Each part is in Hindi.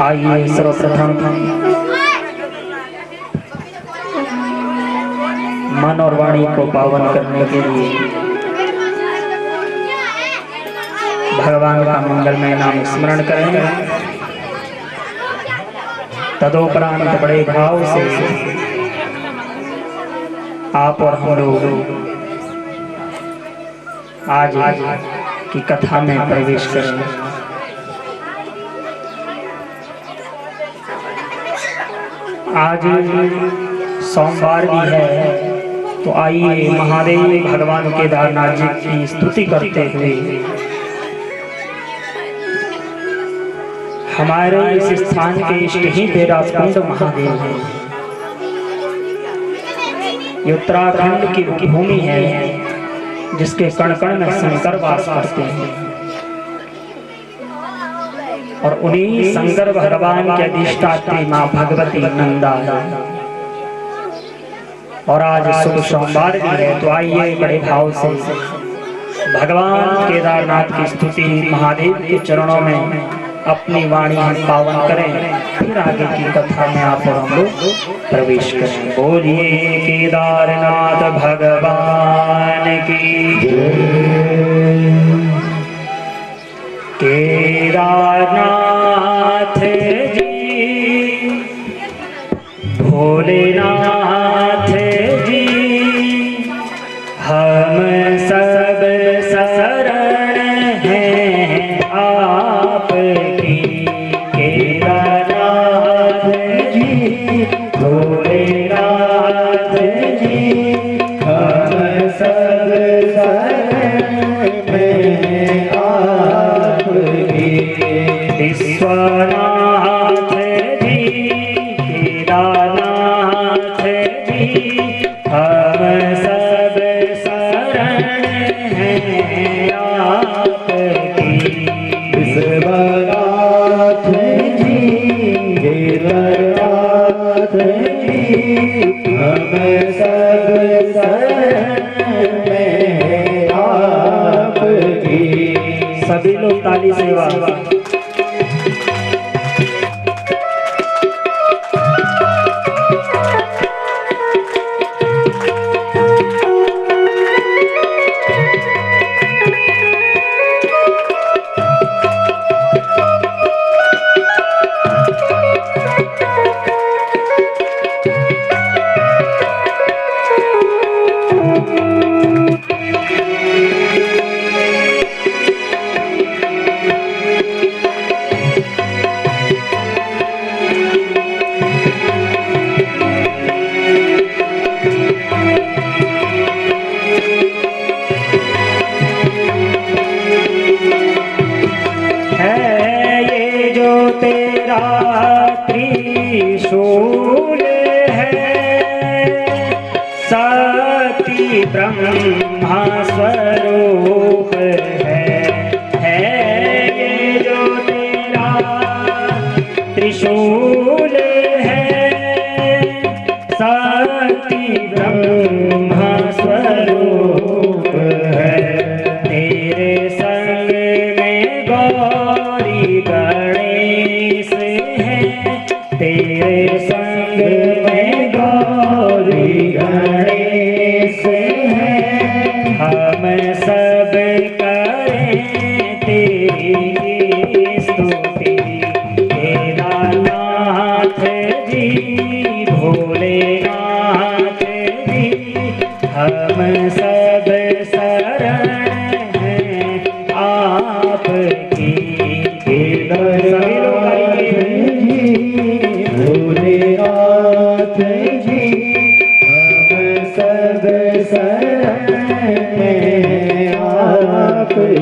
आइए सर्वप्रथम मन और वाणी को पावन करने के लिए भगवान का मंगलमय नाम स्मरण करें। तदोपरांत बड़े भाव से आप और हम लोग आज की कथा में प्रवेश करें। आज सोमवार भी है, तो आइए महादेव भगवान केदारनाथ जी की स्तुति करते हुए हमारे इस स्थान के इष्ट ही बेराजकुंड महादेव हैं। ये उत्तराखंड की भूमि है जिसके कण कण में शंकर वास करते हैं और उन्हीं शंकर भगवान के अधिष्ठात्री मां भगवती नंदा है। और आज शुभ सोमवार भी है, तो आइए बड़े भाव से भगवान केदारनाथ की स्तुति महादेव के चरणों में अपनी वाणी पावन करें, फिर आगे की कथा में आप और हम लोग प्रवेश करें। बोलिए केदारनाथ भगवान की जय। केदारनाथ जी भोलेनाथ जी हम सब शरण हैं आपकी। केदारनाथ जी भोलेनाथ जी हम सब शरण में आपकी। विश्वनाथ जी केदारनाथ जी हम सब शरण हैं आपकी। विश्वनाथ जी केदारनाथ जी हम सब शरण में आपकी। सभी लोग ताली सेवा। त्रिशूल है शक्ति ब्रह्मा स्वरूप है ये जो तेरा त्रिशूल है शक्ति ब्रह्मा स्वरूप है। तेरे संग में गौरी गणेश है, तेरे संग में गौरी गणेश है। हम सब करें तेरी स्तुति। केदारनाथ जी भोलेनाथ जी हम सब शरण हैं आपकी। भोलेनाथ जी हम सब शरण में आपकी।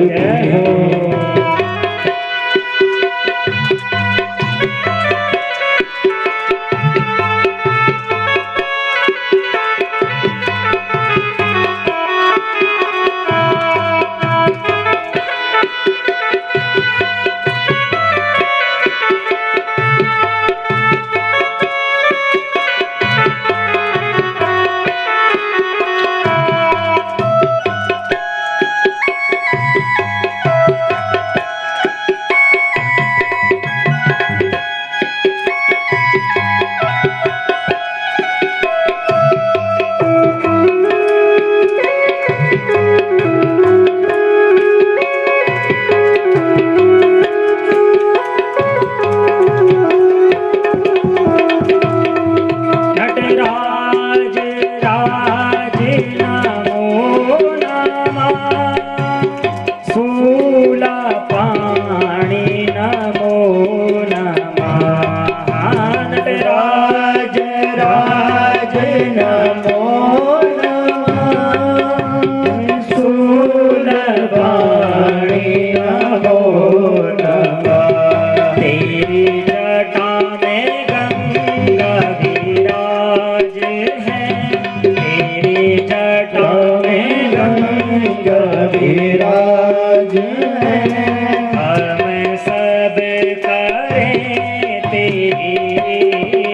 सब करें तेरी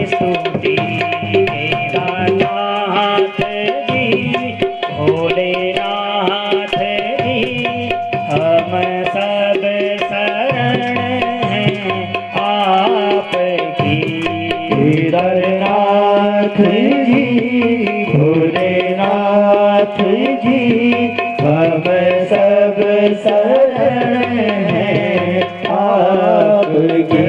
स्तुति। केदारनाथ जी भोलेनाथ जी हम सब शरण हैं आपकी। केदारनाथ जी भोलेनाथ जी हम सब शरण हैं आपकी।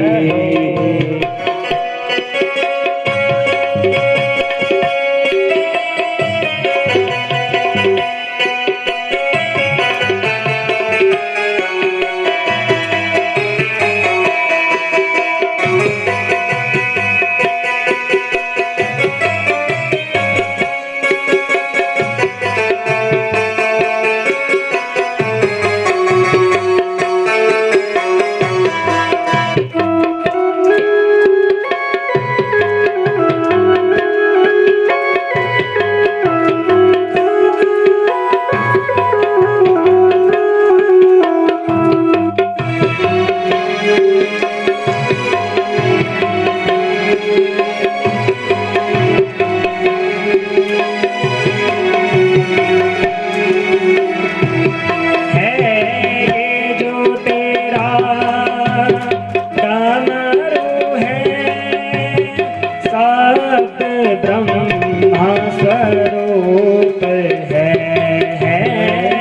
ब्रह्मा स्वरूप है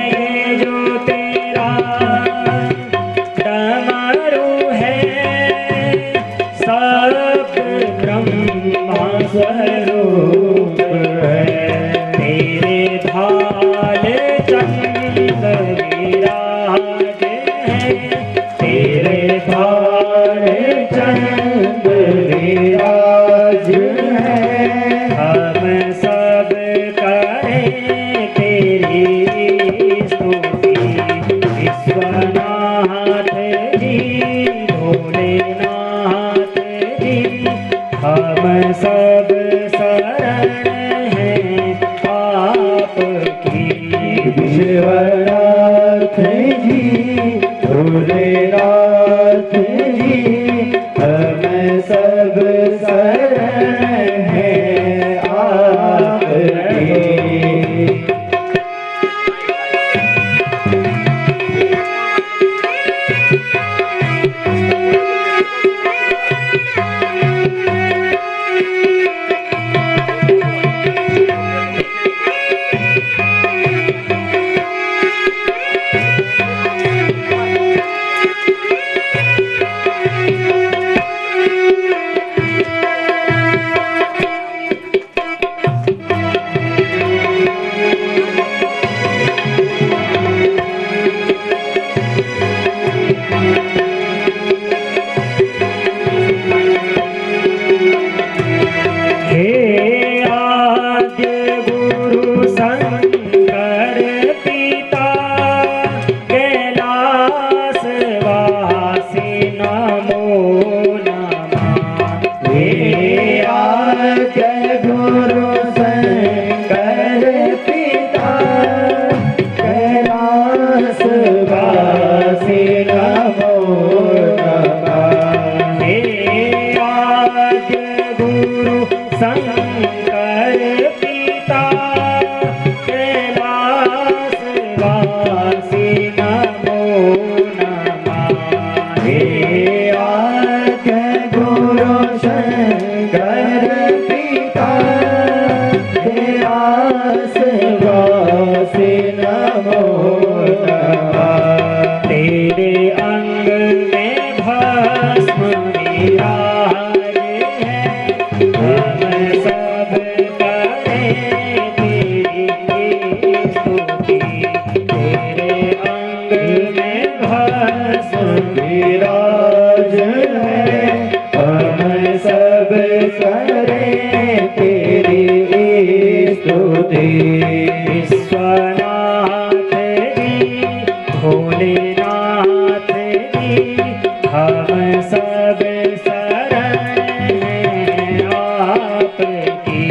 ये जो तेरा डमरू है, सब ब्रह्मा स्वरूप है। तेरे भाल चंद विराज है, तेरे भाल चंद विराज है। हम सब करें तेरी स्तुति। विश्वनाथ जी भोलेनाथ जी हम सब शरण हैं आपकी। विश्वनाथ जी भोलेनाथ जी हम सब शरण हैं आपकी। तेरे अंग में भस्म विराज है, हम सब करें तेरी स्तुति। तेरे अंग में भस्म विराज है, हम सब करें तेरी स्तुति। विश्वनाथ जी भोलेनाथ जी हम सब शरण हैं आपकी।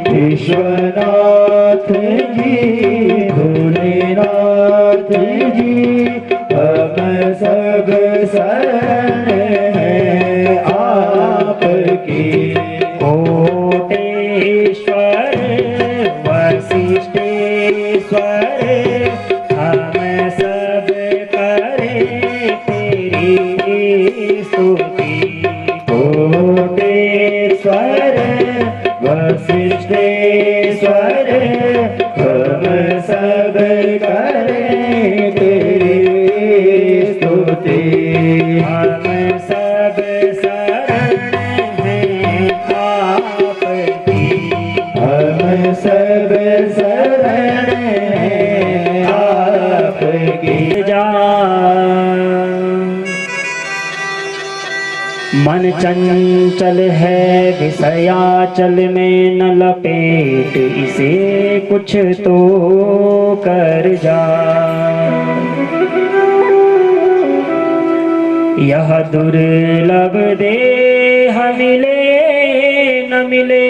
विश्वनाथ जी भोलेनाथ जी हम सब शरण स्तुति कोटेश्वर वसिष्ठेश्वर हम सब करें तेरी स्तुति। हम सब शरण हैं आपकी, हम सब शरण हैं आपकी। जा मन चंचल है विषयाचल में न लपेट इसे, कुछ तो कर जा। यह दुर्लभ देह मिले न मिले,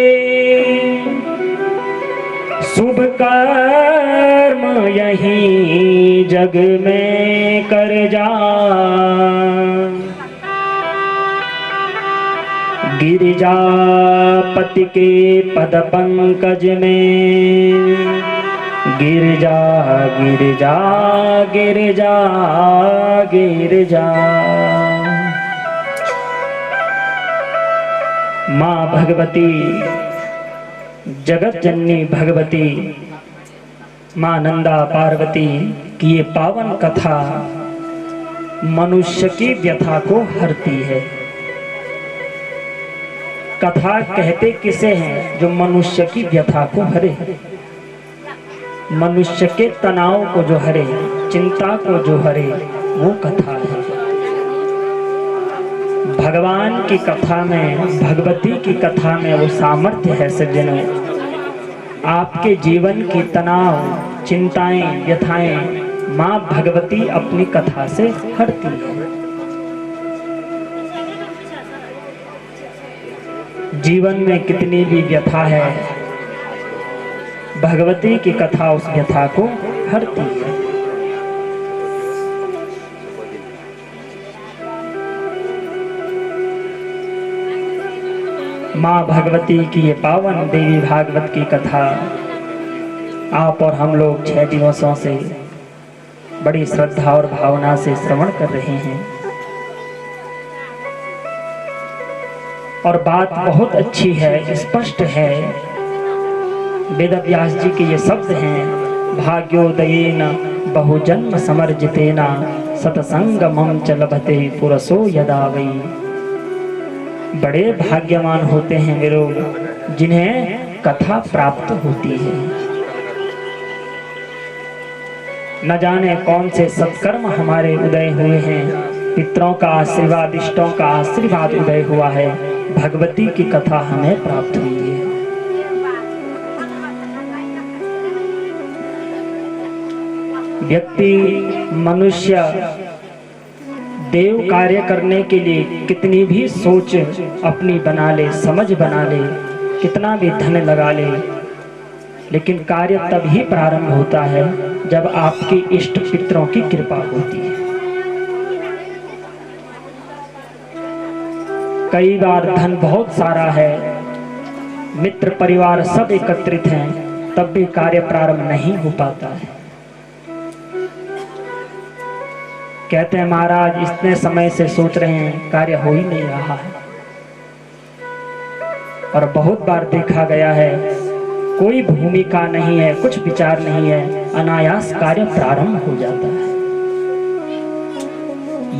शुभ कर्म यहीं जग में कर जा। गिरिजापति के पद पंकज में गिरजा गिरजा गिरजा गिरजा। माँ भगवती जगत जननी भगवती माँ नंदा पार्वती की ये पावन कथा मनुष्य की व्यथा को हरती है। कथा कहते किसे हैं? जो मनुष्य की व्यथा को हरे, मनुष्य के तनाव को जो हरे, चिंता को जो हरे, वो कथा है। भगवान की कथा में, भगवती की कथा में वो सामर्थ्य है सज्जनों। आपके जीवन की तनाव, चिंताएं, व्यथाएं माँ भगवती अपनी कथा से हरती है। जीवन में कितनी भी व्यथा है, भगवती की कथा उस व्यथा को हरती है। माँ भगवती की ये पावन देवी भागवत की कथा आप और हम लोग 6 दिवसों से बड़ी श्रद्धा और भावना से श्रवण कर रहे हैं। और बात बहुत अच्छी है, स्पष्ट है। वेदव्यास जी के ये शब्द हैं, भाग्योदयेन बहुजन्म समर्जितेना सतसंगमं च लभते पुरसो यदा वै। बड़े भाग्यवान होते हैं वे लोग जिन्हें कथा प्राप्त होती है। न जाने कौन से सत्कर्म हमारे उदय हुए हैं, पितरों का आशीर्वाद, इष्टों का आशीर्वाद उदय हुआ है, भगवती की कथा हमें प्राप्त हुई है। व्यक्ति, मनुष्य देव कार्य करने के लिए कितनी भी सोच अपनी बना ले, समझ बना ले, कितना भी धन लगा ले, लेकिन कार्य तभी प्रारंभ होता है जब आपकी इष्ट पितरों की कृपा होती है। कई बार धन बहुत सारा है, मित्र परिवार सब एकत्रित हैं, तब भी कार्य प्रारंभ नहीं हो पाता है। कहते हैं महाराज इतने समय से सोच रहे हैं, कार्य हो ही नहीं रहा है। और बहुत बार देखा गया है, कोई भूमिका नहीं है, कुछ विचार नहीं है, अनायास कार्य प्रारंभ हो जाता है।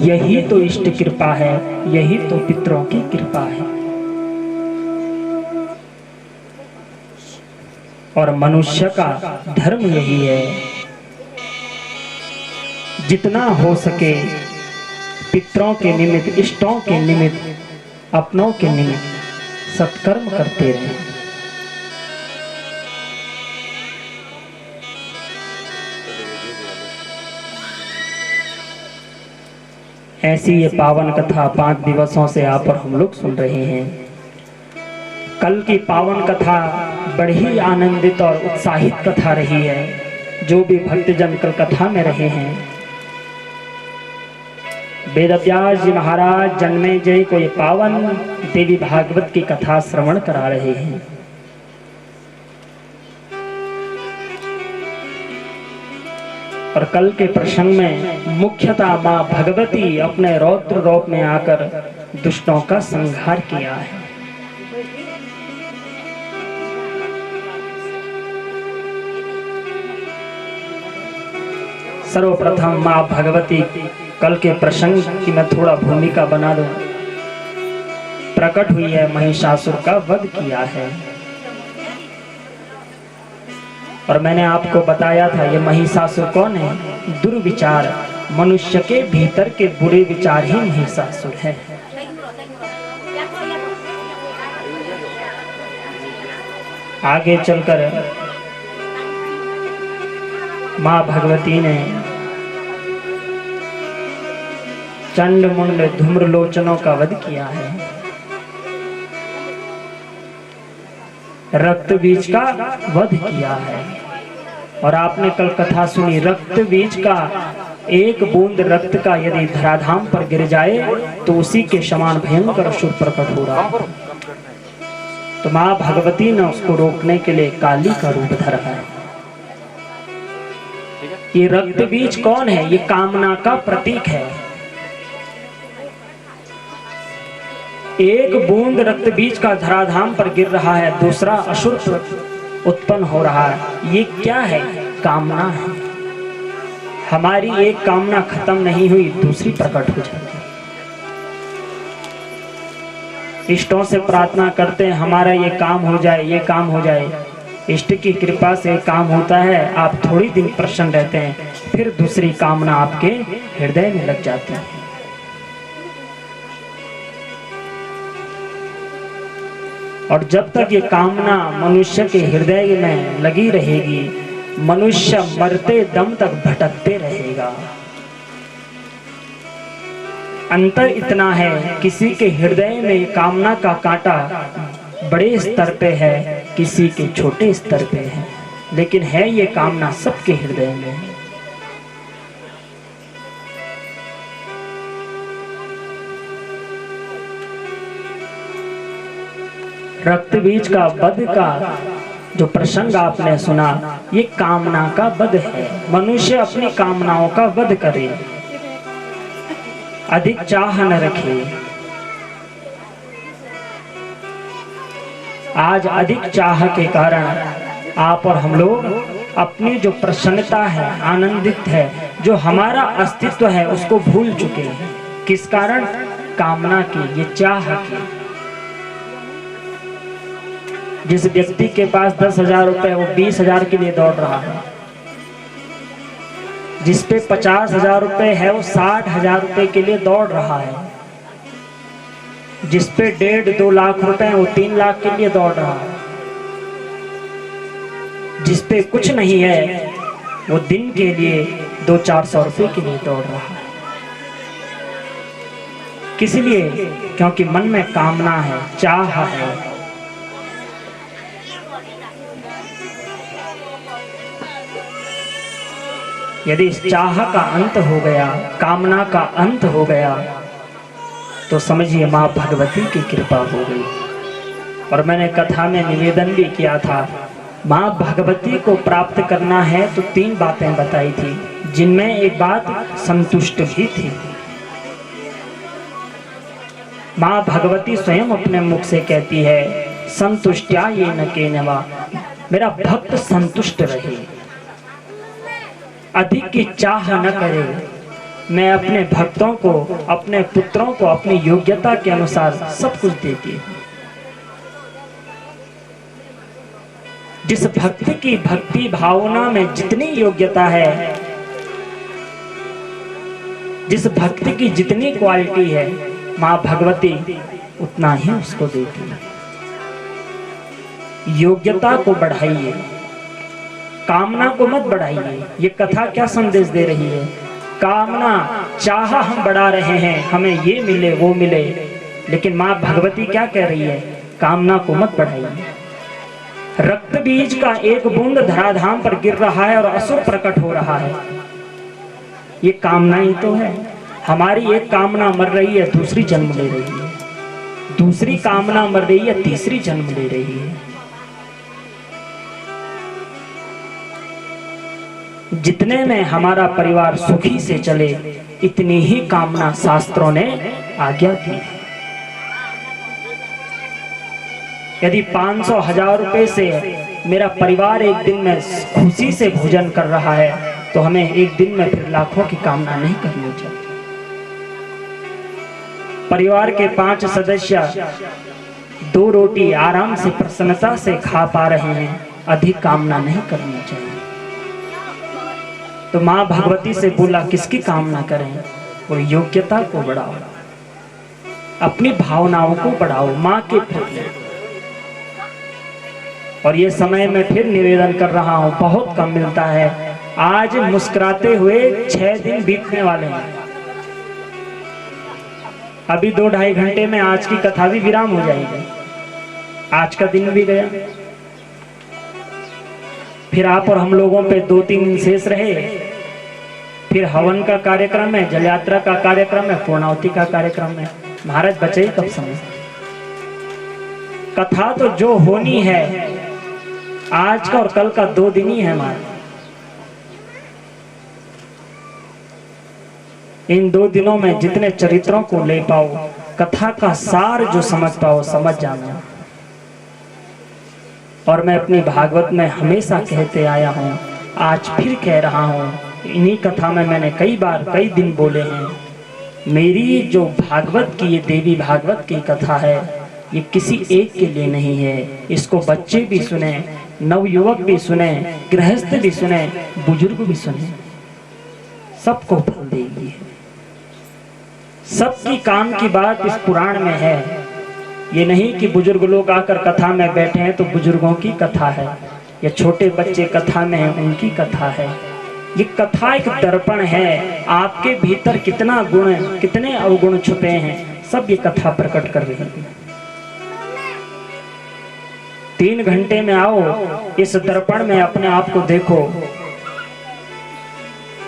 यही तो इष्ट कृपा है, यही तो पितरों की कृपा है। और मनुष्य का धर्म यही है, जितना हो सके पितरों के निमित्त, इष्टों के निमित्त, अपनों के निमित्त सत्कर्म करते रहें। ऐसी ये पावन कथा 5 दिवसों से आप और हम लोग सुन रहे हैं। कल की पावन कथा बड़ी आनंदित और उत्साहित कथा रही है। जो भी भक्तजन कल कथा में रहे हैं, वेदव्यास जी महाराज जन्मेजय को ये पावन देवी भागवत की कथा श्रवण करा रहे हैं। और कल के प्रसंग में मुख्यतः मां भगवती अपने रौद्र रूप में आकर दुष्टों का संहार किया है। सर्वप्रथम मां भगवती कल के प्रसंग की मैं थोड़ा भूमिका बना दूं। प्रकट हुई है, महिषासुर का वध किया है। और मैंने आपको बताया था ये महिषासुर कौन है? दुर्विचार, मनुष्य के भीतर के बुरे विचार ही महिषासुर है। आगे चलकर मां भगवती ने चंड मुंड धूम्रलोचनों का वध किया है। रक्त बीज का वध किया है। और आपने कल कथा सुनी, रक्त बीज का एक बूंद रक्त का यदि धराधाम पर गिर जाए तो उसी के समान भयंकर असुर प्रकट हो रहा है। तो मां भगवती ने उसको रोकने के लिए काली का रूप धरा है। ये रक्त बीज कौन है? ये कामना का प्रतीक है। एक बूंद रक्त बीज का धराधाम पर गिर रहा है, दूसरा असुर उत्पन्न हो रहा है। ये क्या है? कामना है। हमारी एक कामना खत्म नहीं हुई, दूसरी प्रकट हो जाती है। इष्टों से प्रार्थना करते हैं हमारा ये काम हो जाए, ये काम हो जाए। इष्ट की कृपा से काम होता है, आप थोड़ी दिन प्रसन्न रहते हैं, फिर दूसरी कामना आपके हृदय में लग जाती है। और जब तक ये कामना मनुष्य के हृदय में लगी रहेगी, मनुष्य मरते दम तक भटकते रहेगा। अंतर इतना है, किसी के हृदय में कामना का कांटा बड़े स्तर पे है, किसी के छोटे स्तर पे है, लेकिन है ये कामना सबके हृदय में है। रक्त बीज का वध का जो प्रसंग आपने सुना, ये कामना का वध है। मनुष्य अपनी कामनाओं का वध करे, अधिक चाह न रखे। आज अधिक चाह के कारण आप और हम लोग अपनी जो प्रसन्नता है, आनंदित है, जो हमारा अस्तित्व है, उसको भूल चुके हैं। किस कारण? कामना की, ये चाह की। जिस व्यक्ति के पास 10,000 रुपए, वो 20,000 के लिए दौड़ रहा है। जिस पे 50,000 रुपए है, वो 60,000 रुपए के लिए दौड़ रहा है। जिस पे 1.5-2 लाख रुपए है, वो 3 लाख के लिए दौड़ रहा है। जिस पे कुछ नहीं है, वो दिन के लिए 200-400 रुपए के लिए दौड़ रहा है। किस लिए? क्योंकि मन में कामना है, चाह है। यदि इस चाह का अंत हो गया, कामना का अंत हो गया, तो समझिए मां भगवती की कृपा हो गई। और मैंने कथा में निवेदन भी किया था, मां भगवती को प्राप्त करना है तो 3 बातें बताई थी, जिनमें एक बात संतुष्ट भी थी। मां भगवती स्वयं अपने मुख से कहती है, संतुष्टया ये न केनवा, मेरा भक्त संतुष्ट रहे, अधिक की चाह न करे। मैं अपने भक्तों को, अपने पुत्रों को अपनी योग्यता के अनुसार सब कुछ देती हूँ। जिस भक्ति की भक्ति भावना में जितनी योग्यता है, जिस भक्ति की जितनी क्वालिटी है, मां भगवती उतना ही उसको देती है। योग्यता को बढ़ाइए, कामना को मत बढ़ाइए। ये कथा क्या संदेश दे रही है? कामना, चाह हम बढ़ा रहे हैं, हमें ये मिले वो मिले, लेकिन मां भगवती क्या कह रही है? कामना को मत बढ़ाइए। रक्त बीज का एक बूंद धराधाम पर गिर रहा है और असुर प्रकट हो रहा है, ये कामना ही तो है। हमारी एक कामना मर रही है, दूसरी जन्म ले रही है, दूसरी कामना मर रही है, तीसरी जन्म ले रही है। जितने में हमारा परिवार सुखी से चले इतनी ही कामना शास्त्रों ने आज्ञा दी है। यदि 500,000 रुपए से मेरा परिवार एक दिन में खुशी से भोजन कर रहा है तो हमें एक दिन में फिर लाखों की कामना नहीं करनी चाहिए। परिवार के 5 सदस्य 2 रोटी आराम से प्रसन्नता से खा पा रहे हैं, अधिक कामना नहीं करनी चाहिए। तो माँ भगवती से बोला किसकी कामना करें, वो योग्यता को बढ़ाओ, अपनी भावनाओं को बढ़ाओ माँ के प्रति। और ये समय मैं फिर निवेदन कर रहा हूं, बहुत कम मिलता है। आज मुस्कुराते हुए 6 दिन बीतने वाले हैं। अभी 2-2.5 घंटे में आज की कथा भी विराम हो जाएगी। आज का दिन भी गया, फिर आप और हम लोगों पे 2-3 दिन शेष रहे। फिर हवन का कार्यक्रम है, जल यात्रा का कार्यक्रम है, पूर्णाहुति का कार्यक्रम है। महाराज बचे ही कब समय। कथा तो जो होनी है आज का और कल का 2 दिन ही है हमारे। इन 2 दिनों में जितने चरित्रों को ले पाओ, कथा का सार जो समझ पाओ समझ जाना। और मैं अपनी भागवत में हमेशा कहते आया हूं, आज फिर कह रहा हूं, इन्हीं कथा में मैंने कई बार कई दिन बोले हैं, मेरी जो भागवत की ये देवी भागवत की कथा है ये किसी एक के लिए नहीं है। इसको बच्चे भी सुने, नवयुवक भी सुने, गृहस्थ भी सुने, बुजुर्ग भी सुने, सबको फल देगी। सबकी काम की बात इस पुराण में है। ये नहीं कि बुजुर्ग लोग आकर कथा में बैठे हैं तो बुजुर्गों की कथा है, या छोटे बच्चे कथा में हैं उनकी कथा है। ये कथा एक दर्पण है, आपके भीतर कितना गुण, कितने अवगुण छुपे हैं, सब ये कथा प्रकट कर रही है। 3 घंटे में आओ, इस दर्पण में अपने आप को देखो,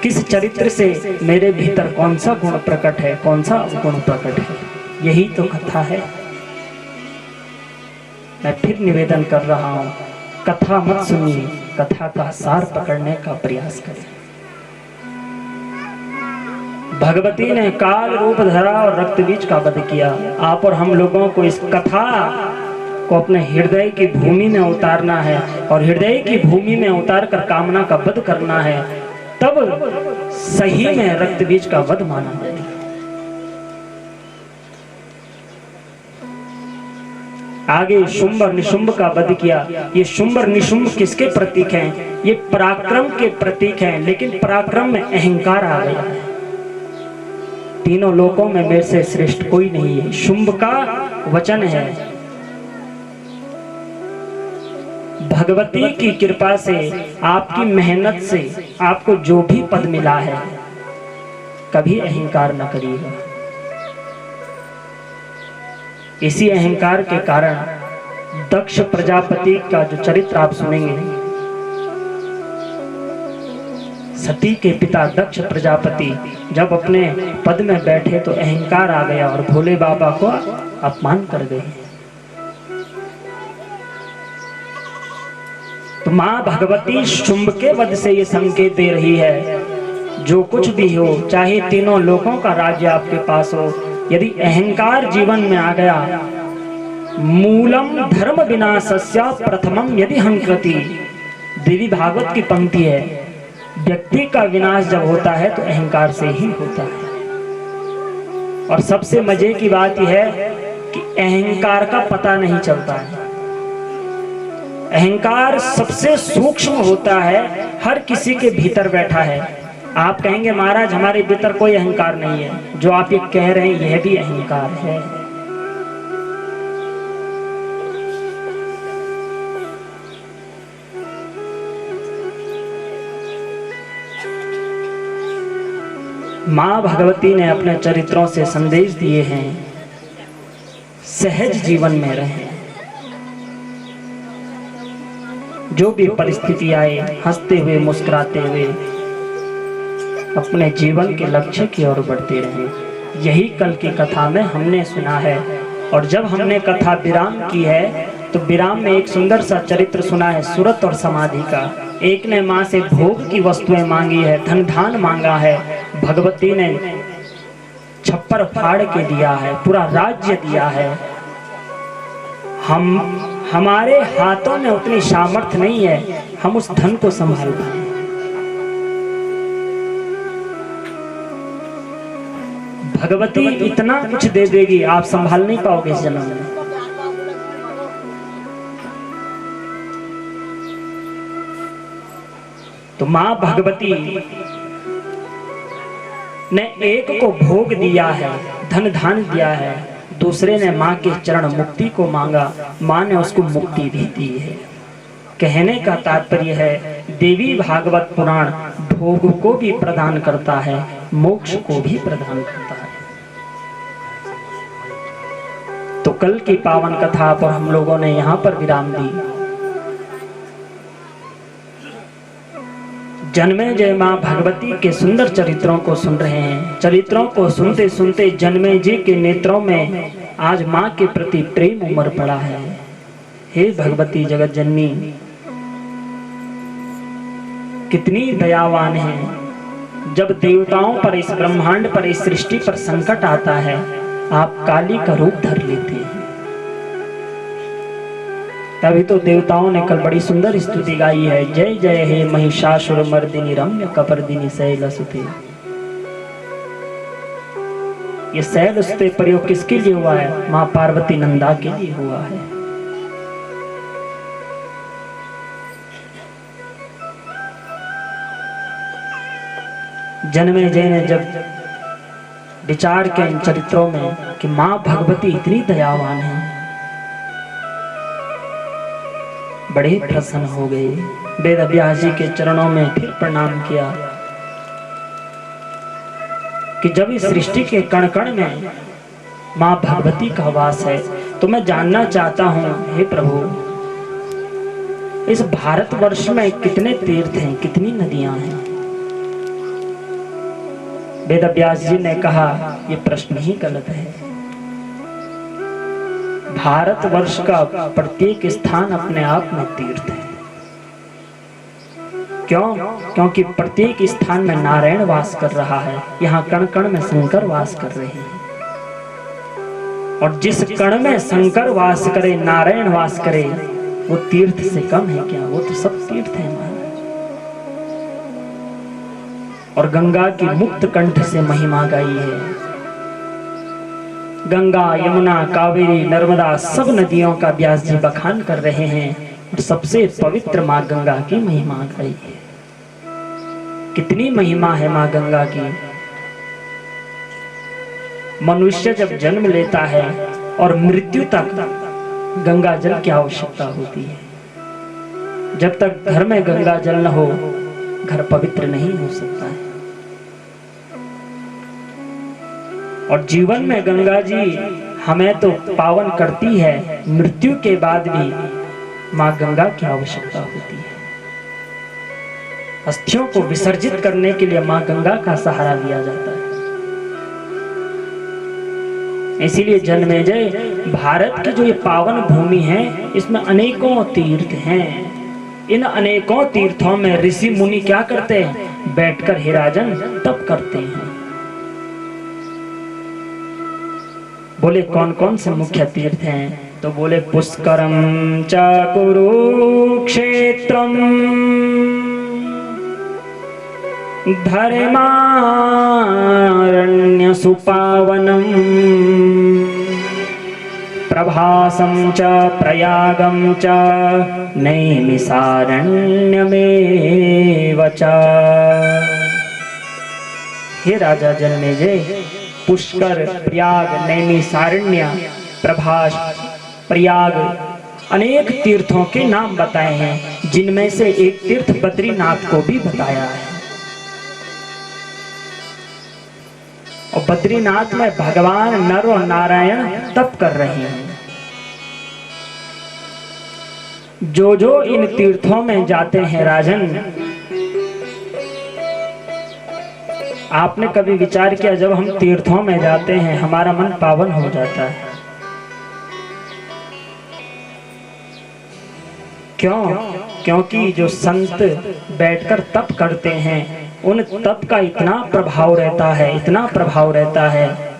किस चरित्र से मेरे भीतर कौन सा गुण प्रकट है, कौन सा गुण प्रकट है। यही तो कथा है। मैं फिर निवेदन कर रहा हूं, कथा मत सुनिए, कथा का सार पकड़ने का प्रयास करें। भगवती ने काल रूप धरा और रक्त बीज का वध किया। आप और हम लोगों को इस कथा को अपने हृदय की भूमि में उतारना है, और हृदय की भूमि में उतार कर कामना का वध करना है, तब सही में रक्त बीज का वध माना जाएगा। आगे शुंभ और निशुंभ का वध किया। ये शुंभ और निशुंभ किसके प्रतीक हैं? ये पराक्रम के प्रतीक हैं, लेकिन पराक्रम में अहंकार आ गया है। तीनों लोकों में मेरे से श्रेष्ठ कोई नहीं है, शुंभ का वचन है। भगवती की कृपा से, आपकी मेहनत से आपको जो भी पद मिला है, कभी अहंकार न करिएगा। इसी अहंकार के कारण दक्ष प्रजापति का जो चरित्र आप सुनेंगे, सती के पिता दक्ष प्रजापति जब अपने पद में बैठे तो अहंकार आ गया और भोले बाबा को अपमान कर गए। तो मां भगवती शुंभ के वध से ये संकेत दे रही है, जो कुछ भी हो, चाहे तीनों लोकों का राज्य आपके पास हो, यदि अहंकार जीवन में आ गया, मूलम धर्म विनाशस्य प्रथमम यदि हंकृति, देवी भागवत की पंक्ति है। व्यक्ति का विनाश जब होता है तो अहंकार से ही होता है। और सबसे मजे की बात यह है कि अहंकार का पता नहीं चलता है। अहंकार सबसे सूक्ष्म होता है, हर किसी के भीतर बैठा है। आप कहेंगे महाराज हमारे भीतर कोई अहंकार नहीं है, जो आप ये कह रहे हैं यह भी अहंकार है। मां भगवती ने अपने चरित्रों से संदेश दिए हैं, सहज जीवन में रहें, जो भी परिस्थिति आए हंसते हुए मुस्कुराते हुए अपने जीवन के लक्ष्य की ओर बढ़ते रहें। यही कल की कथा में हमने सुना है। और जब हमने कथा विराम की है तो विराम में एक सुंदर सा चरित्र सुना है सूरत और समाधि का। एक ने माँ से भोग की वस्तुएं मांगी है, धन धान मांगा है, भगवती ने छप्पर फाड़ के दिया है, पूरा राज्य दिया है। हमारे हाथों में उतनी सामर्थ्य नहीं है हम उस धन को संभाल पाए। भगवती इतना कुछ दे देगी आप संभाल नहीं पाओगे इस जन्म में। तो मां भगवती ने एक को भोग दिया है, धन धान दिया है, दूसरे ने मां के चरण मुक्ति को मांगा, मां ने उसको मुक्ति भी दी है। कहने का तात्पर्य है देवी भागवत पुराण भोग को भी प्रदान करता है, मोक्ष को भी प्रदान करता है। तो कल की पावन कथा पर हम लोगों ने यहाँ पर विराम दी। जन्मेजय माँ भगवती के सुंदर चरित्रों को सुन रहे हैं। चरित्रों को सुनते सुनते जन्मेजय के नेत्रों में आज माँ के प्रति प्रेम उमड़ पड़ा है। हे भगवती जगत जननी कितनी दयावान है। जब देवताओं पर, इस ब्रह्मांड पर, इस सृष्टि पर संकट आता है आप काली का रूप धर लेते हैं। तभी तो देवताओं ने कल बड़ी सुंदर स्तुति गाई है, जय जय हे महिषासुर मर्दिनी रम्य कपर्दिनी शैलसुते। ये शैलसुते प्रयोग किसके लिए हुआ है? मां पार्वती नंदा के लिए हुआ है। जन्मेजय ने जब विचार के इन चरित्रों में कि मां भगवती इतनी दयावान है, बड़े प्रसन्न हो गए। वेद व्यास जी के चरणों में फिर प्रणाम किया कि जब इस सृष्टि के कण कण में मां भगवती का वास है तो मैं जानना चाहता हूं हे प्रभु इस भारतवर्ष में कितने तीर्थ हैं, कितनी नदियां हैं? वेद व्यास जी ने कहा यह प्रश्न ही गलत है। भारतवर्ष का प्रत्येक स्थान अपने आप में तीर्थ है। क्यों? क्योंकि प्रत्येक स्थान में नारायण वास कर रहा है। यहाँ कण कण में शंकर वास कर रहे हैं, और जिस कण में शंकर वास करे, नारायण वास करे, वो तीर्थ से कम है क्या? वो तो सब तीर्थ है महाराज। और गंगा की मुक्त कंठ से महिमा गाई है। गंगा, यमुना, कावेरी, नर्मदा सब नदियों का व्यास जी बखान कर रहे हैं और सबसे पवित्र मां गंगा की महिमा गाई है। कितनी महिमा है मां गंगा की। मनुष्य जब जन्म लेता है और मृत्यु तक गंगा जल की आवश्यकता होती है। जब तक घर में गंगा जल न हो घर पवित्र नहीं हो सकता है। और जीवन में गंगा जी हमें तो पावन करती है, मृत्यु के बाद भी मां गंगा की आवश्यकता होती है। अस्थियों को विसर्जित करने के लिए मां गंगा का सहारा लिया जाता है। इसीलिए जन्मेजय भारत की जो ये पावन भूमि है इसमें अनेकों तीर्थ हैं। इन अनेकों तीर्थों में ऋषि मुनि क्या करते हैं? बैठकर हे राजन तप करते हैं। बोले कौन कौन से मुख्य तीर्थ हैं? तो बोले पुष्करम च कुरुक्षेत्रम धर्मारण्य सुपावनम प्रभासम च प्रयागम च नैमिषारण्यमेव च। हे राजा जन्मेजय पुष्कर, प्रयाग, नैमिषारण्य, प्रभास, प्रयाग अनेक तीर्थों के नाम बताए हैं, जिनमें से एक तीर्थ बद्रीनाथ को भी बताया है। और बद्रीनाथ में भगवान नर और नारायण तप कर रहे हैं। जो जो इन तीर्थों में जाते हैं राजन, आपने कभी विचार किया जब हम तीर्थों में जाते हैं हमारा मन पावन हो जाता है। क्यों? क्योंकि जो संत बैठकर तप करते हैं उन तप का इतना प्रभाव रहता है, इतना प्रभाव रहता है।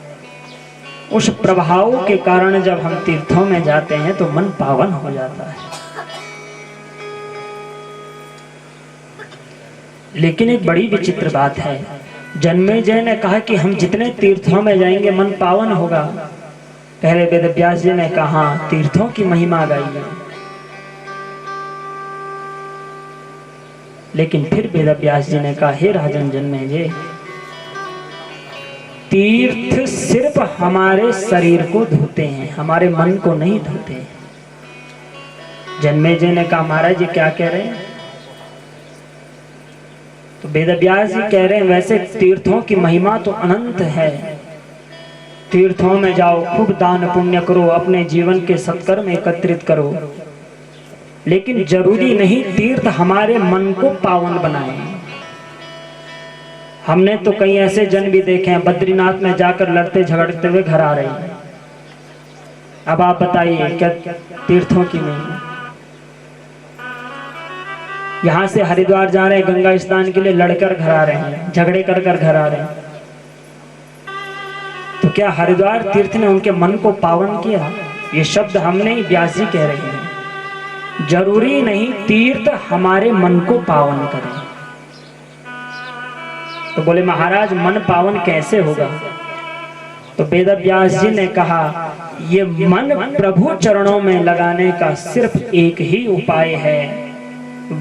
उस प्रभाव के कारण जब हम तीर्थों में जाते हैं तो मन पावन हो जाता है। लेकिन एक बड़ी विचित्र बात है, जन्मेजय ने कहा कि हम जितने तीर्थों में जाएंगे मन पावन होगा। पहले वेदव्यास जी ने कहा तीर्थों की महिमा गाइए, लेकिन फिर वेदव्यास जी ने कहा हे राजन जन्मेजय, तीर्थ सिर्फ हमारे शरीर को धोते हैं, हमारे मन को नहीं धोते। जन्मेजय ने कहा महाराज जी क्या कह रहे हैं? तो वेदव्यास जी कह रहे हैं वैसे तीर्थों की महिमा तो अनंत है। तीर्थों में जाओ, खूब दान पुण्य करो, अपने जीवन के सत्कर्म एकत्रित करो, लेकिन जरूरी नहीं तीर्थ हमारे मन को पावन बनाए। हमने तो कई ऐसे जन भी देखे हैं बद्रीनाथ में जाकर लड़ते झगड़ते हुए घर आ रहे हैं। अब आप बताइए क्या तीर्थों की नहीं? यहाँ से हरिद्वार जा रहे हैं गंगा स्नान के लिए, लड़कर घर आ रहे हैं, झगड़े कर कर घर आ रहे हैं। तो क्या हरिद्वार तीर्थ ने उनके मन को पावन किया? ये शब्द हम नहीं, व्यास जी कह रहे हैं। जरूरी नहीं तीर्थ हमारे मन को पावन करें। तो बोले महाराज मन पावन कैसे होगा? तो वेदव्यास जी ने कहा ये मन प्रभु चरणों में लगाने का सिर्फ एक ही उपाय है,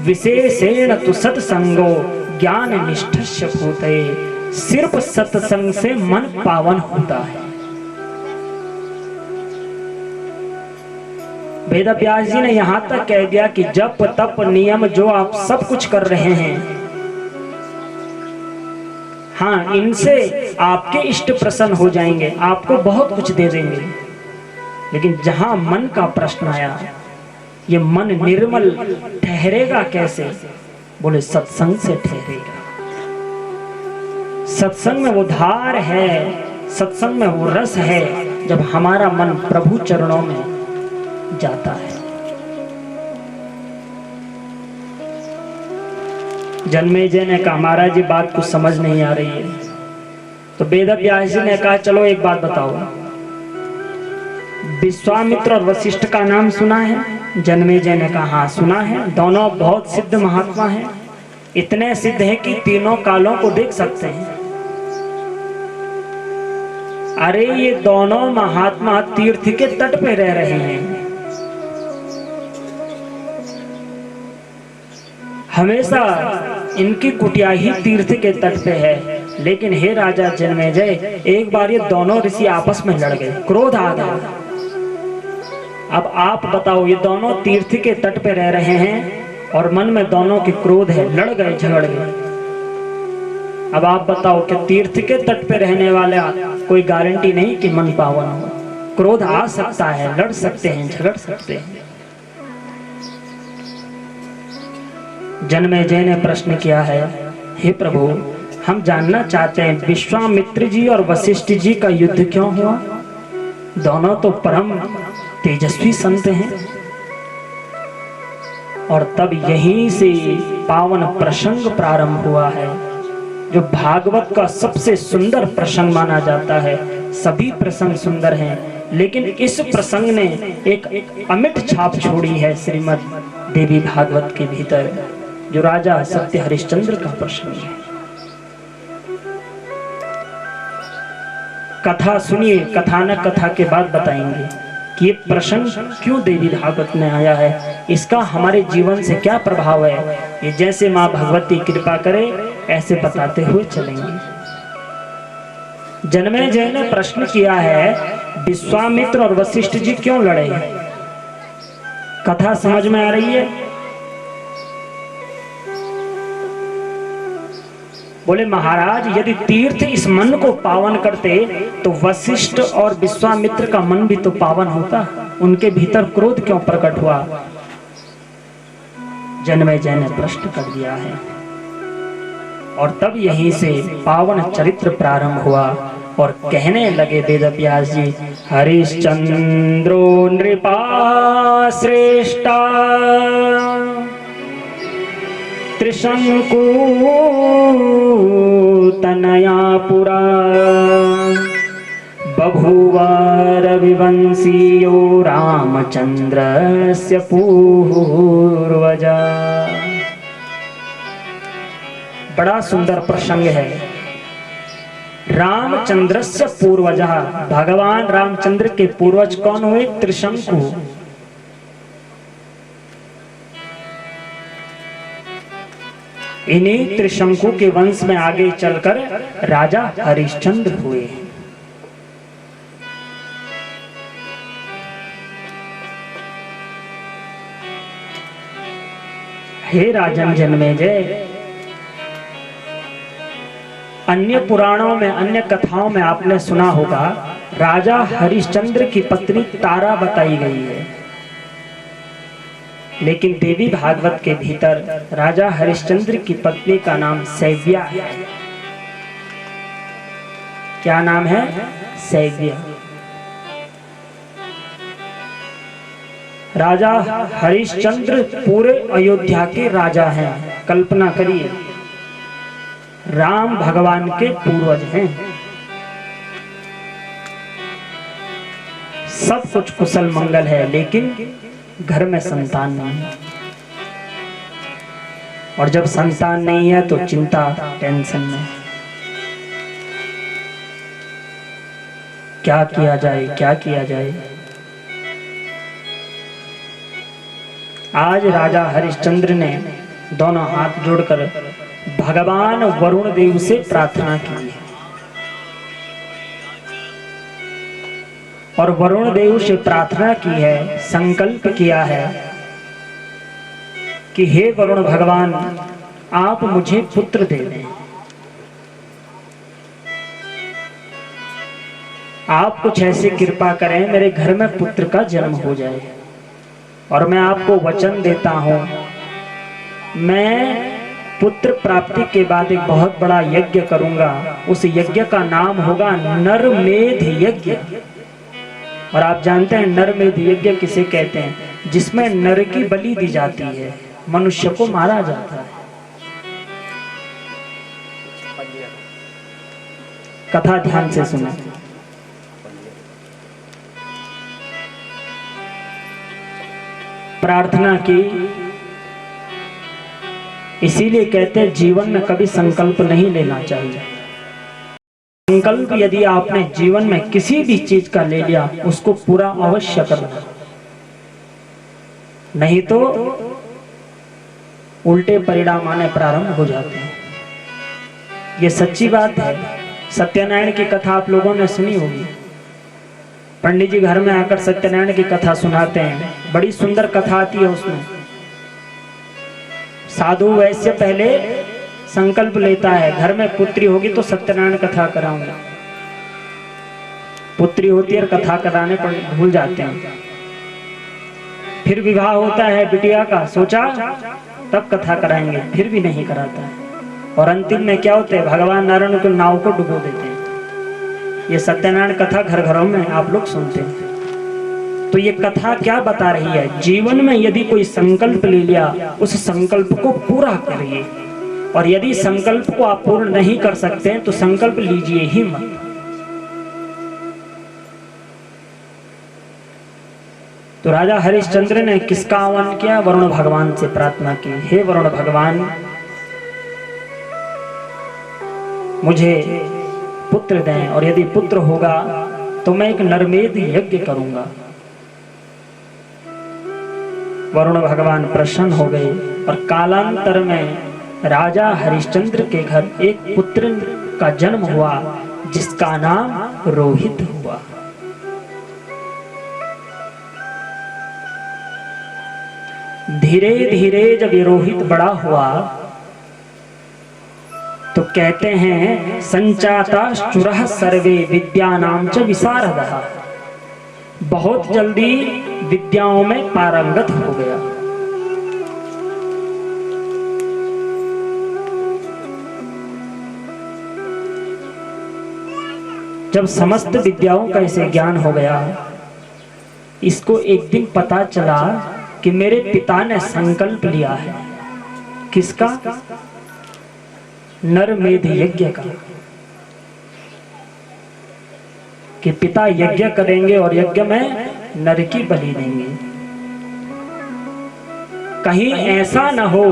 विशेषेण तु सत्संगो ज्ञान निष्ठस्य भूते। सिर्फ सत्संग से मन पावन होता है। वेदव्यास जी ने यहां तक कह दिया कि जप तप नियम जो आप सब कुछ कर रहे हैं, हाँ इनसे आपके इष्ट प्रसन्न हो जाएंगे, आपको बहुत कुछ दे देंगे। लेकिन जहां मन का प्रश्न आया, ये मन निर्मल ठहरेगा कैसे? बोले सत्संग से ठहरेगा। सत्संग में वो धार है, सत्संग में वो रस है, जब हमारा मन प्रभु चरणों में जाता है। जन्मेजय ने कहा महाराज जी बात कुछ समझ नहीं आ रही है। तो वेदव्यास जी ने कहा चलो एक बात बताओ, विश्वामित्र और वशिष्ठ का नाम सुना है? जन्मेजय ने कहा हाँ सुना है, दोनों बहुत सिद्ध महात्मा हैं, इतने सिद्ध हैं कि तीनों कालों को देख सकते हैं। अरे ये दोनों महात्मा तीर्थ के तट पे रह रहे हैं, हमेशा इनकी कुटिया ही तीर्थ के तट पे है। लेकिन हे राजा जन्मेजय, एक बार ये दोनों ऋषि आपस में लड़ गए, क्रोध आ गया। अब आप बताओ, ये दोनों तीर्थ के तट पे रह रहे हैं और मन में दोनों के क्रोध है, लड़ गए झगड़ गए। अब आप बताओ कि तीर्थ के तट पे रहने वाले कोई गारंटी नहीं कि मन पावन हो। क्रोध आ सकता है, लड़ सकते हैं, झगड़ सकते हैं। जन्मेजय ने प्रश्न किया है, हे प्रभु हम जानना चाहते हैं विश्वामित्र जी और वशिष्ठ जी का युद्ध क्यों हुआ? दोनों तो परम तेजस्वी संत हैं। और तब यहीं से पावन प्रसंग प्रारंभ हुआ है, जो भागवत का सबसे सुंदर प्रसंग माना जाता है। सभी प्रसंग सुंदर हैं, लेकिन इस प्रसंग ने एक अमिट छाप छोड़ी है श्रीमद् देवी भागवत के भीतर, जो राजा सत्य हरिश्चंद्र का प्रसंग है। कथा सुनिए, कथानक कथा के बाद बताएंगे कि ये प्रसंग क्यों देवी भागवत में आया है, इसका हमारे जीवन से क्या प्रभाव है। ये जैसे माँ भगवती कृपा करे ऐसे बताते हुए चलेंगे। जन्मेजय ने प्रश्न किया है विश्वामित्र और वशिष्ठ जी क्यों लड़े? कथा समझ में आ रही है? बोले महाराज यदि तीर्थ इस मन को पावन करते तो वशिष्ठ और विश्वामित्र का मन भी तो पावन होता, उनके भीतर क्रोध क्यों प्रकट हुआ? जन्मेजय ने प्रश्न कर दिया है। और तब यहीं से पावन चरित्र प्रारंभ हुआ। और कहने लगे वेदव्यास जी, हरिश्चंद्रो नृपा श्रेष्ठा त्रिशंकु तनया पुरा बभूव रविवंशीयो रामचंद्रस्य पूर्वजा। बड़ा सुंदर प्रसंग है। रामचंद्रस्य पूर्वजा, भगवान रामचंद्र के पूर्वज कौन हुए? त्रिशंकु। इन्हीं त्रिशंकु के वंश में आगे चलकर राजा हरिश्चंद्र हुए। हे राजन जन्मेजय, अन्य पुराणों में, अन्य कथाओं में आपने सुना होगा राजा हरिश्चंद्र की पत्नी तारा बताई गई है, लेकिन देवी भागवत के भीतर राजा हरिश्चंद्र की पत्नी का नाम सैव्या है। क्या नाम है? सैव्या। राजा हरिश्चंद्र पूरे अयोध्या के राजा हैं। कल्पना करिए, राम भगवान के पूर्वज हैं। सब कुछ कुशल मंगल है, लेकिन घर में संतान नहीं है। और जब संतान नहीं है तो चिंता, टेंशन में, क्या किया जाए, क्या किया जाए। आज राजा हरिश्चंद्र ने दोनों हाथ जोड़कर भगवान वरुण देव से प्रार्थना की है, और वरुण देव से प्रार्थना की है, संकल्प किया है कि हे वरुण भगवान, आप मुझे पुत्र दे दें। आप कुछ ऐसी कृपा करें, मेरे घर में पुत्र का जन्म हो जाए। और मैं आपको वचन देता हूं, मैं पुत्र प्राप्ति के बाद एक बहुत बड़ा यज्ञ करूंगा। उस यज्ञ का नाम होगा नरमेध यज्ञ। और आप जानते हैं नरमेध यज्ञ किसे कहते हैं? जिसमें नर की बलि दी जाती है, मनुष्य को मारा जाता है। कथा ध्यान से सुनो। प्रार्थना की, इसीलिए कहते हैं जीवन में कभी संकल्प नहीं लेना चाहिए। संकल्प यदि आपने जीवन में किसी भी चीज का ले लिया, उसको पूरा अवश्य करना, नहीं तो उल्टे परिणाम आने प्रारंभ हो जाते हैं। ये सच्ची बात है। सत्यनारायण की कथा आप लोगों ने सुनी होगी। पंडित जी घर में आकर सत्यनारायण की कथा सुनाते हैं, बड़ी सुंदर कथा आती है उसमें। साधु वैश्य पहले संकल्प लेता है, घर में पुत्री होगी तो सत्यनारायण कथा कराऊंगा। पुत्री होती है और कथा कराने पर भूल जाते हैं। फिर विवाह होता है बिटिया का, सोचा तब कथा कराएंगे, फिर भी नहीं कराता है। और अंतिम में क्या होता है? भगवान नारायण को नाव को डुबो देते हैं। ये सत्यनारायण कथा घर घरों में आप लोग सुनते हैं। तो ये कथा क्या बता रही है? जीवन में यदि कोई संकल्प ले लिया, उस संकल्प को पूरा करिए। और यदि संकल्प को आप पूर्ण नहीं कर सकते हैं तो संकल्प लीजिए ही मत। तो राजा हरिश्चंद्र ने किसका आह्वान किया? वरुण भगवान से प्रार्थना की, हे वरुण भगवान, मुझे पुत्र दें, और यदि पुत्र होगा तो मैं एक नरमेध यज्ञ करूंगा। वरुण भगवान प्रसन्न हो गए और कालांतर में राजा हरिश्चंद्र के घर एक पुत्र का जन्म हुआ, जिसका नाम रोहित हुआ। धीरे धीरे जब ये रोहित बड़ा हुआ तो कहते हैं संचाताश्चुरः सर्वे विद्यानां च विशारदः, बहुत जल्दी विद्याओं में पारंगत हो गया। जब समस्त विद्याओं का इसे ज्ञान हो गया, इसको एक दिन पता चला कि मेरे पिता ने संकल्प लिया है। किसका? नरमेध यज्ञ का, कि पिता यज्ञ करेंगे और यज्ञ में नर की बलि देंगे। कहीं ऐसा न हो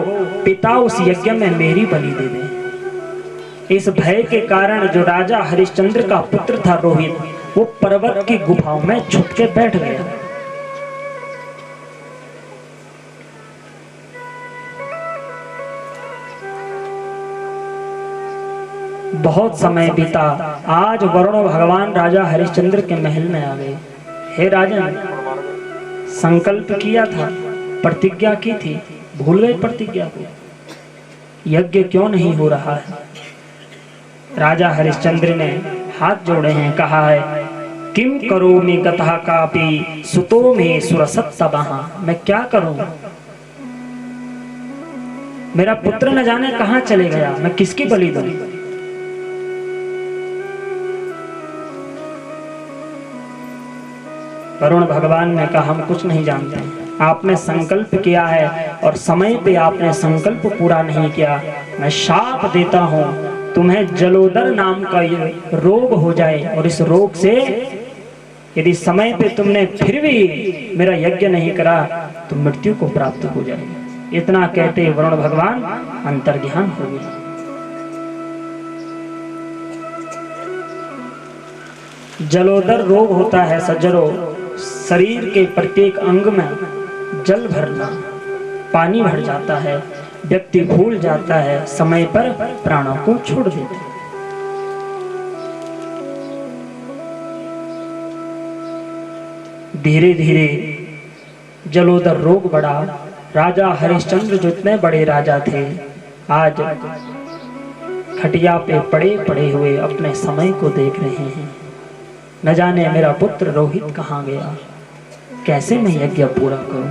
पिता उस यज्ञ में मेरी बलि दे दे। इस भय के कारण जो राजा हरिश्चंद्र का पुत्र था रोहित, वो पर्वत की गुफाओं में छुप के बैठ गया। बहुत समय बीता। आज वरुण भगवान राजा हरिश्चंद्र के महल में आ गए। हे राजन, संकल्प किया था, प्रतिज्ञा की थी, भूल गए प्रतिज्ञा को? यज्ञ क्यों नहीं हो रहा है? राजा हरिश्चंद्र ने हाथ जोड़े हैं, कहा है किम करोमि गतः कापि सुतो में सुरसत्तमः। मैं क्या करूं? मेरा पुत्र न जाने कहां चले गया, मैं किसकी बलि दूं? वरुण भगवान ने कहा हम कुछ नहीं जानते, आपने संकल्प किया है और समय पे आपने संकल्प पूरा नहीं किया। मैं शाप देता हूँ तुम्हें जलोदर नाम का ये रोग हो जाए, और इस रोग से यदि समय पे तुमने फिर भी मेरा यज्ञ नहीं करा तो मृत्यु को प्राप्त हो जाए। इतना कहते वरुण भगवान अंतर्ध्यान हो गए। जलोदर रोग होता है सज्जनों, शरीर के प्रत्येक अंग में जल भरना, पानी भर जाता है, व्यक्ति भूल जाता है, समय पर प्राणों को छोड़ देता है। धीरे धीरे जलोदर रोग बढ़ा। राजा हरिश्चंद्र जो इतने बड़े राजा थे, आज खटिया पे पड़े पड़े हुए अपने समय को देख रहे हैं। न जाने मेरा पुत्र रोहित कहाँ गया, कैसे मैं यज्ञ पूरा करूं?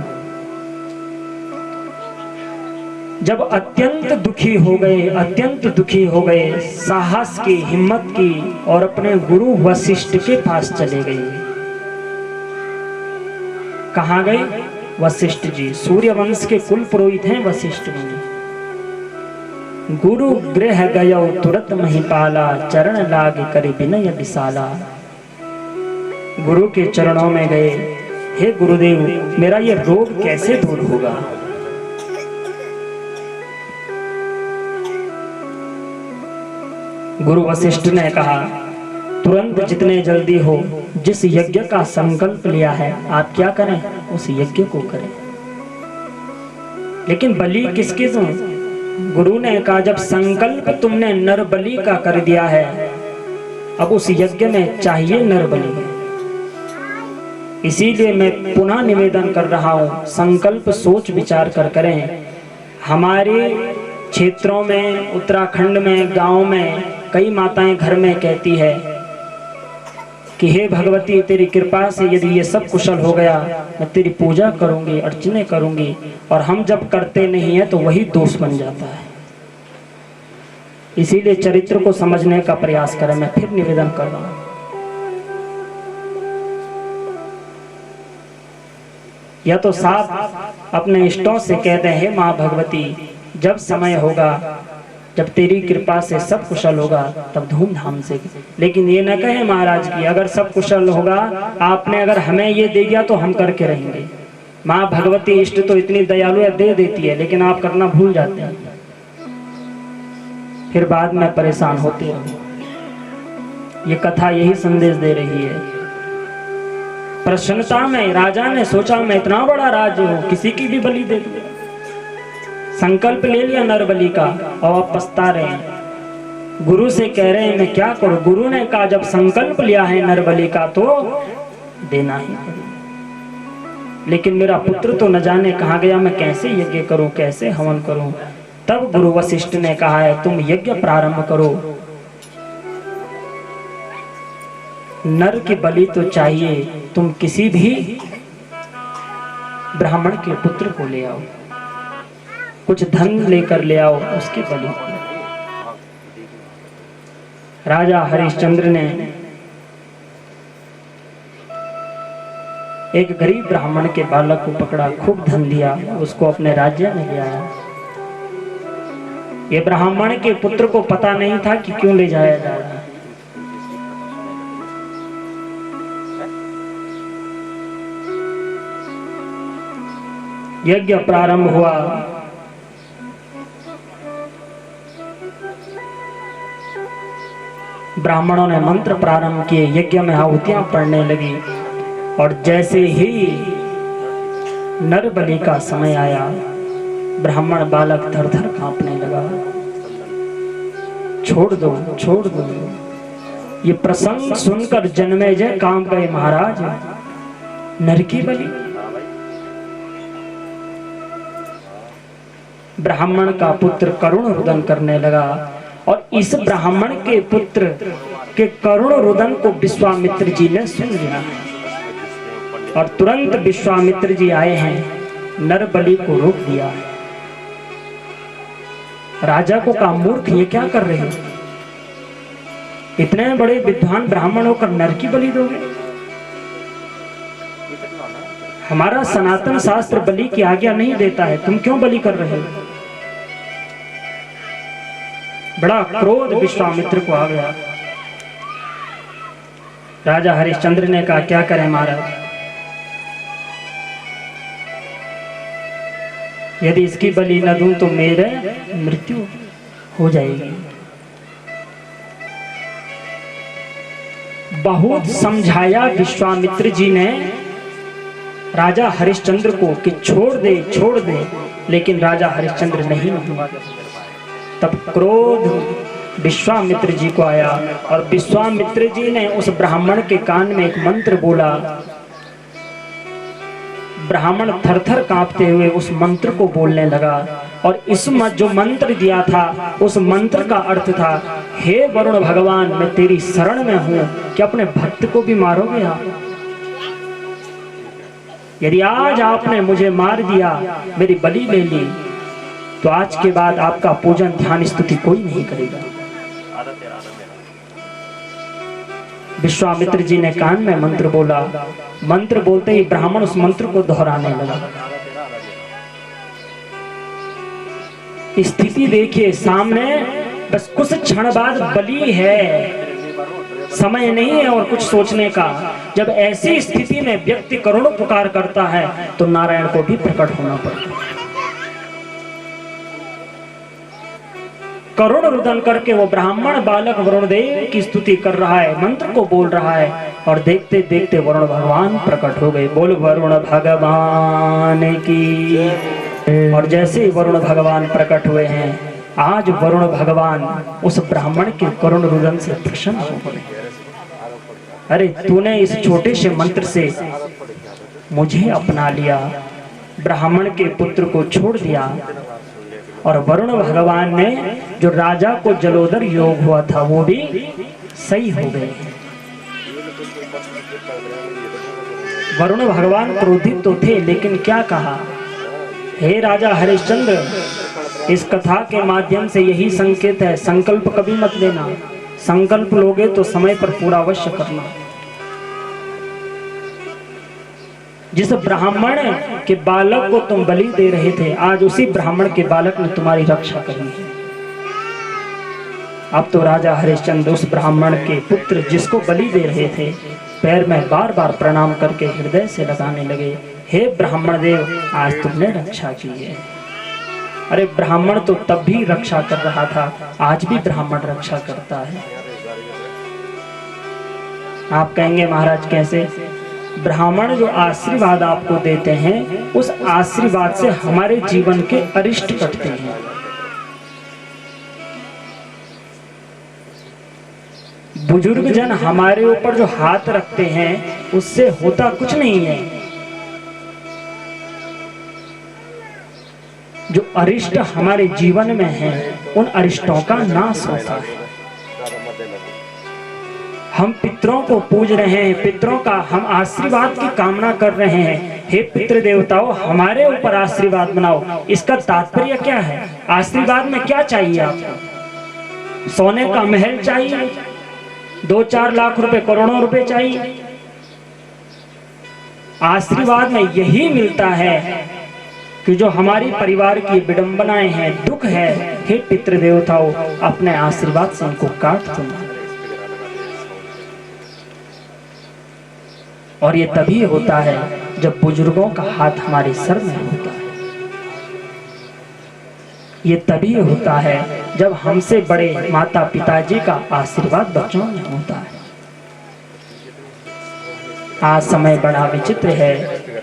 जब अत्यंत दुखी हो गए, अत्यंत दुखी हो गए, साहस की, हिम्मत की, और अपने गुरु वशिष्ठ के पास चले गए। कहाँ गए? वशिष्ठ जी, सूर्यवंश के कुल पुरोहित हैं वशिष्ठ मुनि। गुरु गृह गयो तुरत महिपाला, चरण लाग कर विनय विशाला। गुरु के चरणों में गए, हे गुरुदेव मेरा ये रोग कैसे दूर होगा? गुरु वशिष्ठ ने कहा तुरंत जितने जल्दी हो, जिस यज्ञ का संकल्प लिया है आप क्या करें, उस यज्ञ को करें। लेकिन बलि किसकी दूं? गुरु ने कहा जब संकल्प तुमने नर बलि का कर दिया है, अब उस यज्ञ में चाहिए नर बलि। इसीलिए मैं पुनः निवेदन कर रहा हूँ, संकल्प सोच विचार कर करें। हमारे क्षेत्रों में, उत्तराखंड में, गांव में कई माताएं घर में कहती है कि हे भगवती तेरी कृपा से यदि ये सब कुशल हो गया, मैं तेरी पूजा करूंगी, अर्चने करूंगी। और हम जब करते नहीं है तो वही दोष बन जाता है। इसीलिए चरित्र को समझने का प्रयास करें। मैं फिर निवेदन कर रहा हूं, या तो साफ अपने इष्टों से कहते हैं, हे माँ भगवती जब समय होगा, जब तेरी कृपा से सब कुशल होगा तब धूमधाम से। लेकिन ये न कहे महाराज की अगर सब कुशल होगा, आपने अगर हमें ये दे दिया तो हम करके रहेंगे। माँ भगवती इष्ट तो इतनी दयालु है, दे देती है, लेकिन आप करना भूल जाते हैं, फिर बाद में परेशान होते हो। ये कथा यही संदेश दे रही है। प्रसन्नता में राजा ने सोचा मैं इतना बड़ा राज्य हूं, किसी की भी बलि दे दूं। संकल्प ले लिया नर बलि का और अब पछता रहे हैं। गुरु से कह रहे हैं मैं क्या करूं? गुरु ने कहा जब संकल्प लिया है नर बलि का तो देना ही पड़ेगा। लेकिन मेरा पुत्र तो न जाने कहां गया, मैं कैसे यज्ञ करूं, कैसे हवन करूं? तब गुरु वशिष्ठ ने कहा है तुम यज्ञ प्रारंभ करो। नर की बलि तो चाहिए, तुम किसी भी ब्राह्मण के पुत्र को ले आओ, कुछ धन लेकर ले आओ, उसकी बलि। राजा हरिश्चंद्र ने एक गरीब ब्राह्मण के बालक को पकड़ा, खूब धन दिया, उसको अपने राज्य में ले आया। ये ब्राह्मण के पुत्र को पता नहीं था कि क्यों ले जाया जा रहा है। यज्ञ प्रारंभ हुआ। ब्राह्मणों ने मंत्र प्रारंभ किए, यज्ञ में आहुतियां पड़ने लगी। और जैसे ही नर बलि का समय आया, ब्राह्मण बालक थर थर कांपने लगा। छोड़ दो, छोड़ दो। ये प्रसंग सुनकर जन्मेजय कांप गए, महाराज नर की बलि। ब्राह्मण का पुत्र करुण रुदन करने लगा और इस ब्राह्मण के पुत्र के करुण रुदन को विश्वामित्र जी ने सुन लिया और तुरंत विश्वामित्र जी आए हैं, नर बलि को रोक दिया। राजा को कहा, मूर्ख ये क्या कर रहे हो? इतने बड़े विद्वान ब्राह्मण होकर नर की बलि दोगे? हमारा सनातन शास्त्र बलि की आज्ञा नहीं देता है, तुम क्यों बलि कर रहे हो? बड़ा क्रोध विश्वामित्र को आ गया। राजा हरिश्चंद्र ने कहा, क्या करें महाराज, यदि इसकी बलि न दूं तो मेरे मृत्यु हो जाएगी। बहुत समझाया विश्वामित्र जी ने राजा हरिश्चंद्र को कि छोड़ दे, छोड़ दे, लेकिन राजा हरिश्चंद्र नहीं माना। तब क्रोध विश्वामित्र जी को आया और विश्वामित्र जी ने उस ब्राह्मण के कान में एक मंत्र बोला। ब्राह्मण थरथर कांपते हुए उस मंत्र को बोलने लगा और इस जो मंत्र दिया था उस मंत्र का अर्थ था, हे वरुण भगवान, मैं तेरी शरण में हूं कि अपने भक्त को भी मारोगे आप? यदि आज आपने मुझे मार दिया, मेरी बलि ले ली, तो आज के बाद आपका पूजन ध्यान स्तुति कोई नहीं करेगा। विश्वामित्र जी ने कान में मंत्र बोला। मंत्र बोलते ही ब्राह्मण उस मंत्र को दोहराने लगा। स्थिति देखिए सामने, बस कुछ क्षण बाद बलि है, समय नहीं है और कुछ सोचने का। जब ऐसी स्थिति में व्यक्ति करुण पुकार करता है तो नारायण को भी प्रकट होना पड़ता है। करुण रुदन करके वो ब्राह्मण बालक वरुणदेव की स्तुति कर रहा है, मंत्र को बोल रहा है और देखते देखते वरुण भगवान प्रकट हो गए। बोल वरुण भगवान की। और जैसे ही वरुण भगवान प्रकट हुए हैं, आज वरुण भगवान उस ब्राह्मण के करुण रुदन से प्रसन्न हो गए। अरे तूने इस छोटे से मंत्र से मुझे अपना लिया, ब्राह्मण के पुत्र को छोड़ दिया। और वरुण भगवान ने जो राजा को जलोदर योग हुआ था वो भी सही हो गए। वरुण भगवान क्रोधित तो थे, लेकिन क्या कहा, हे राजा हरिश्चंद्र, इस कथा के माध्यम से यही संकेत है, संकल्प कभी मत लेना, संकल्प लोगे तो समय पर पूरा अवश्य करना। जिस ब्राह्मण के बालक को तुम बलि दे रहे थे, आज उसी ब्राह्मण के बालक ने तुम्हारी रक्षा करी है। अब तो राजा हरिश्चंद्र उस ब्राह्मण के पुत्र जिसको बलि दे रहे थे पैर में बार बार प्रणाम करके हृदय से लगाने लगे, हे ब्राह्मण देव, आज तुमने रक्षा की है। अरे ब्राह्मण तो तब भी रक्षा कर रहा था, आज भी ब्राह्मण रक्षा करता है। आप कहेंगे महाराज कैसे? ब्राह्मण जो आशीर्वाद आपको देते हैं, उस आशीर्वाद से हमारे जीवन के अरिष्ट कटते हैं। बुजुर्ग जन हमारे ऊपर जो हाथ रखते हैं उससे होता कुछ नहीं है। जो अरिष्ट हमारे जीवन में है, उन अरिष्टों का नाश होता है। हम पितरों को पूज रहे हैं, पितरों का हम आशीर्वाद की कामना कर रहे हैं। हे पितृ देवताओं, हमारे ऊपर आशीर्वाद बनाओ। इसका तात्पर्य क्या है? आशीर्वाद में क्या चाहिए आपको? सोने का महल चाहिए? 2-4 लाख रुपए, करोड़ों रुपए चाहिए? आशीर्वाद में यही मिलता है कि जो हमारी परिवार की विडंबनाएं हैं, दुख है, हे पितृ देवताओं, अपने आशीर्वाद से उनको काट दो। और ये तभी होता है जब बुजुर्गों का हाथ हमारे सर में होता है। ये तभी होता है जब हमसे बड़े माता पिताजी का आशीर्वाद बच्चों में होता है। आज समय बड़ा विचित्र है।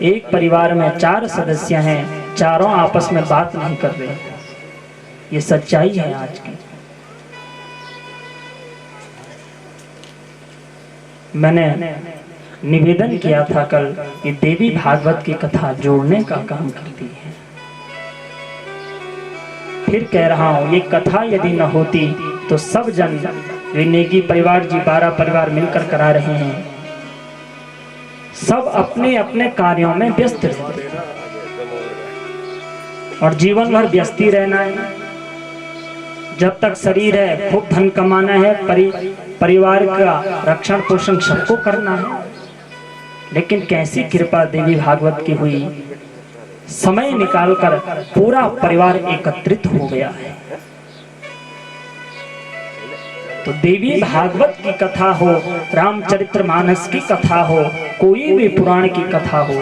एक परिवार में 4 सदस्य हैं, चारों आपस में बात नहीं कर रहे। ये सच्चाई है आज की। मैंने निवेदन किया था कल, ये देवी भागवत की कथा जोड़ने का काम करती है। फिर कह रहा हूं, ये कथा यदि न होती तो सब जन, नेगी परिवार जी 12 परिवार मिलकर करा रहे हैं, सब अपने अपने कार्यों में व्यस्त रहते और जीवन भर व्यस्त ही रहना है। जब तक शरीर है, खूब धन कमाना है, परिवार का रक्षण पोषण सबको करना है। लेकिन कैसी कृपा देवी भागवत की हुई, समय निकालकर पूरा परिवार एकत्रित हो गया है। तो देवी भागवत की कथा हो, रामचरितमानस की कथा हो, कोई भी पुराण की कथा हो,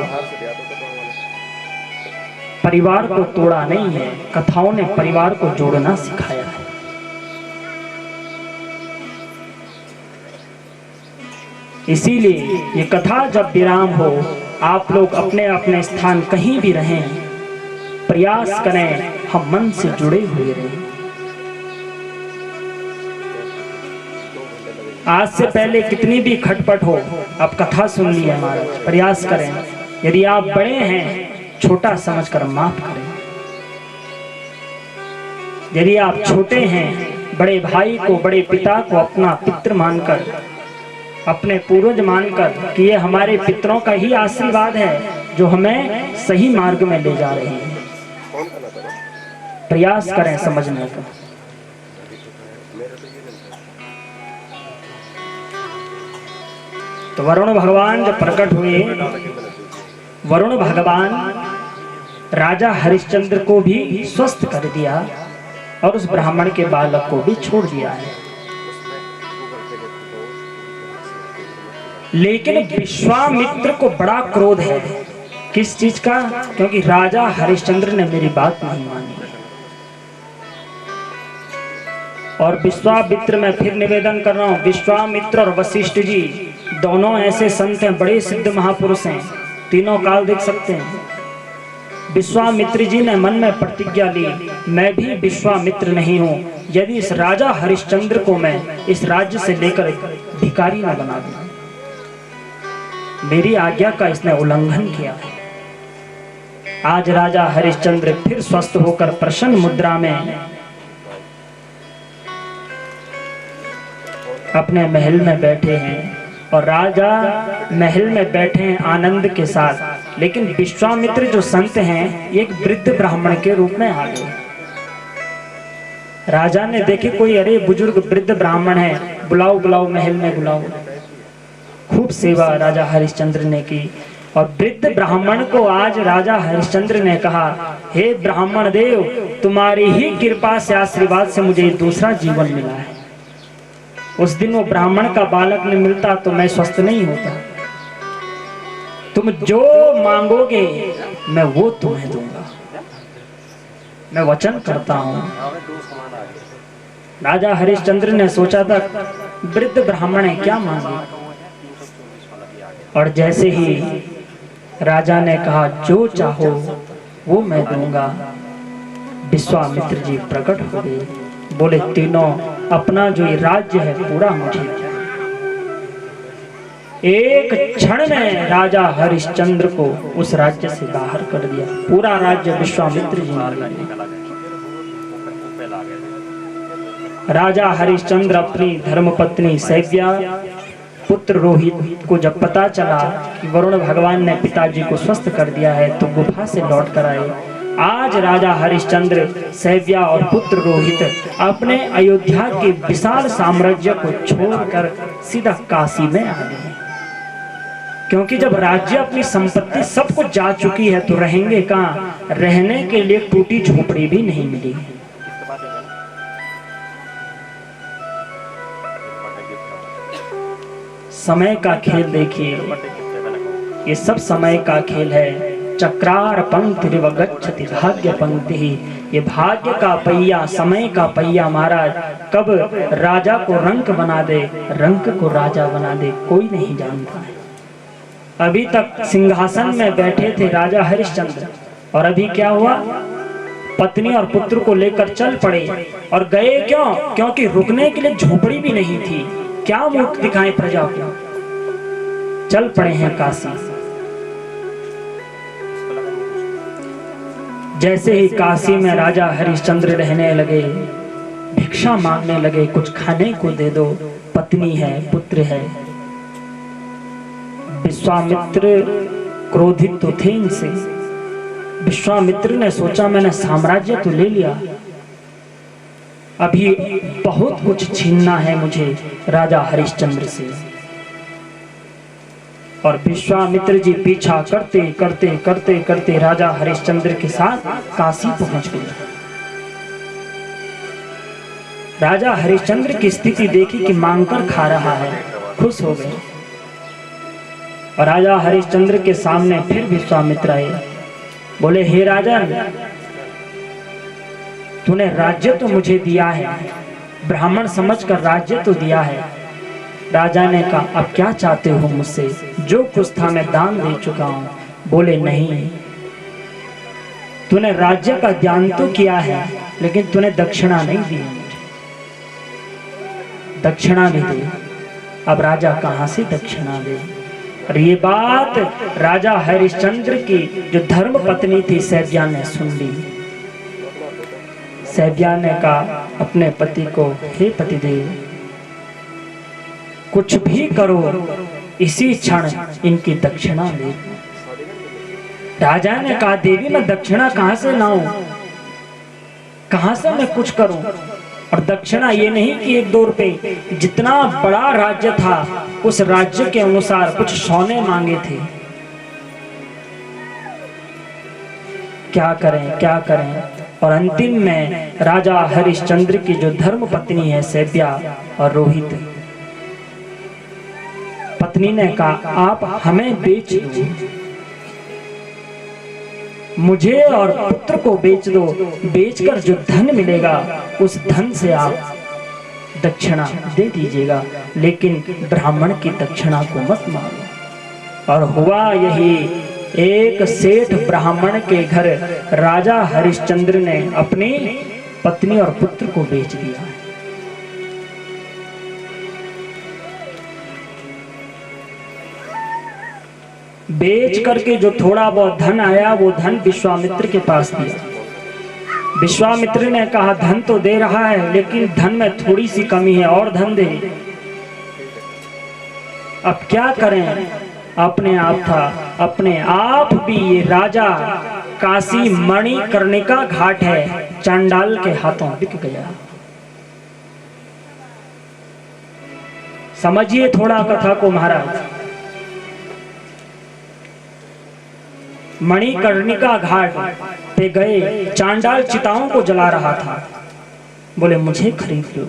परिवार को तोड़ा नहीं है, कथाओं ने परिवार को जोड़ना सिखाया है। इसीलिए ये कथा जब विराम हो, आप लोग अपने अपने स्थान कहीं भी रहें, प्रयास करें हम मन से जुड़े हुए रहें। आज से पहले कितनी भी खटपट हो, अब कथा सुन ली है महाराज, प्रयास करें। यदि आप बड़े हैं, छोटा समझकर माफ करें। यदि आप छोटे हैं, बड़े भाई को, बड़े पिता को अपना पितृ मानकर, अपने पूर्वज मानकर कि ये हमारे पितरों का ही आशीर्वाद है जो हमें सही मार्ग में ले जा रहे हैं, प्रयास करें समझने का। तो वरुण भगवान जब प्रकट हुए, वरुण भगवान राजा हरिश्चंद्र को भी स्वस्थ कर दिया और उस ब्राह्मण के बालक को भी छोड़ दिया है। लेकिन विश्वामित्र को बड़ा क्रोध है। किस चीज का? क्योंकि राजा हरिश्चंद्र ने मेरी बात नहीं मानी। और विश्वामित्र, मैं फिर निवेदन कर रहा हूं, विश्वामित्र और वशिष्ठ जी दोनों ऐसे संत हैं, बड़े सिद्ध महापुरुष हैं, तीनों काल देख सकते हैं। विश्वामित्र जी ने मन में प्रतिज्ञा ली, मैं भी विश्वामित्र नहीं हूं यदि इस राजा हरिश्चंद्र को मैं इस राज्य से लेकर भिखारी न बना दूं। मेरी आज्ञा का इसने उल्लंघन किया है। आज राजा हरिश्चंद्र फिर स्वस्थ होकर प्रसन्न मुद्रा में अपने महल में बैठे हैं और राजा महल में बैठे हैं आनंद के साथ। लेकिन विश्वामित्र जो संत हैं, एक वृद्ध ब्राह्मण के रूप में आ गए। राजा ने देखे कोई, अरे बुजुर्ग वृद्ध ब्राह्मण है, बुलाओ बुलाओ, महल में बुलाओ। खूब सेवा राजा हरिश्चंद्र ने की और वृद्ध ब्राह्मण को आज राजा हरिश्चंद्र ने कहा, हे ब्राह्मण देव, तुम्हारी ही कृपा से, आशीर्वाद से मुझे दूसरा जीवन मिला है। उस दिन वो ब्राह्मण का बालक न मिलता तो मैं स्वस्थ नहीं होता। तुम जो मांगोगे मैं वो तुम्हें दूंगा, मैं वचन करता हूं। राजा हरिश्चंद्र ने सोचा था वृद्ध ब्राह्मण है, क्या मांगे। और जैसे ही राजा ने कहा जो चाहो वो मैं दूंगा, विश्वामित्र जी प्रकट हो गए, बोले तीनों अपना जो ये राज्य है पूरा मुझे। एक क्षण में राजा हरिश्चंद्र को उस राज्य से बाहर कर दिया। पूरा राज्य विश्वामित्र जी ने। राजा हरिश्चंद्र अपनी धर्मपत्नी सैव्या, पुत्र रोहित को जब पता चला कि वरुण भगवान ने पिताजी को स्वस्थ कर दिया है तो गुफा से लौट कर आए। आज राजा हरिश्चंद्र, सैव्या और पुत्र रोहित अपने अयोध्या के विशाल साम्राज्य को छोड़कर सीधा काशी में आ गए। क्योंकि जब राज्य अपनी संपत्ति सब कुछ जा चुकी है तो रहेंगे कहाँ? रहने के लिए टूटी झोपड़ी भी नहीं मिली। समय का खेल देखिए, ये सब समय का खेल है। चक्रार पंक्ति रिव गच्छति भाग्य पंक्ति ही, ये भाग्य का पहिया, समय का पहिया महाराज कब राजा को रंक बना दे, रंक को राजा बना दे, कोई नहीं जानता है। अभी तक सिंहासन में बैठे थे राजा हरिश्चंद्र, और अभी क्या हुआ? पत्नी और पुत्र को लेकर चल पड़े, और गए क्यों? क्योंकि रुकने के लिए झोपड़ी भी नहीं थी। क्या मुख दिखाएं प्रजा को? चल पड़े हैं काशी। जैसे ही काशी में राजा हरिश्चंद्र रहने लगे, भिक्षा मांगने लगे, कुछ खाने को दे दो। पत्नी है, पुत्र है। विश्वामित्र क्रोधित तो थे इनसे। विश्वामित्र ने सोचा मैंने साम्राज्य तो ले लिया, अभी बहुत कुछ छीनना है मुझे राजा हरिश्चंद्र से। और विश्वामित्र जी पीछा करते करते करते करते राजा हरिश्चंद्र के साथ काशी पहुंच गए। राजा हरिश्चंद्र की स्थिति देखी कि मांगकर खा रहा है, खुश हो गए। और राजा हरिश्चंद्र के सामने फिर विश्वामित्र आए, बोले हे राजन, तूने राज्य तो मुझे दिया है, ब्राह्मण समझकर राज्य तो दिया है। राजा ने कहा अब क्या चाहते हो मुझसे? जो कुछ था मैं दान दे चुका हूं। बोले नहीं, तूने राज्य का दान तो किया है, लेकिन तूने दक्षिणा नहीं दी। दक्षिणा भी दे। अब राजा कहां से दक्षिणा दे? और ये बात राजा हरिश्चंद्र की जो धर्म पत्नी थी सैब्या ने सुन ली। सैब्या ने कहा अपने पति को, हे पतिदेव, कुछ भी करो, इसी क्षण इनकी दक्षिणा ले। राजा ने कहा देवी मैं दक्षिणा कहां से लाऊं, कहां से मैं कुछ करूं? और दक्षिणा ये नहीं कि 1-2 रुपए, जितना बड़ा राज्य था उस राज्य के अनुसार कुछ सोने मांगे थे। क्या करें क्या करें? और अंतिम में राजा हरिश्चंद्र की जो धर्म पत्नी है सैब्या और रोहित, पत्नी ने कहा आप हमें बेच दो, मुझे और पुत्र को बेच दो, बेचकर जो धन मिलेगा उस धन से आप दक्षिणा दे दीजिएगा, लेकिन ब्राह्मण की दक्षिणा को मत मारो। और हुआ यही, एक सेठ ब्राह्मण के घर राजा हरिश्चंद्र ने अपनी पत्नी और पुत्र को बेच दिया। बेच करके जो थोड़ा बहुत धन आया वो धन विश्वामित्र के पास दिया। विश्वामित्र ने कहा धन तो दे रहा है, लेकिन धन में थोड़ी सी कमी है, और धन दे। अब क्या करें? अपने आप था, अपने आप भी ये राजा काशी मणिकर्णिका घाट है, चांडाल के हाथों बिक गया। समझिए थोड़ा कथा को महाराज। मणिकर्णिका घाट पे गए, चांडाल चिताओं को जला रहा था। बोले मुझे खरीद लो।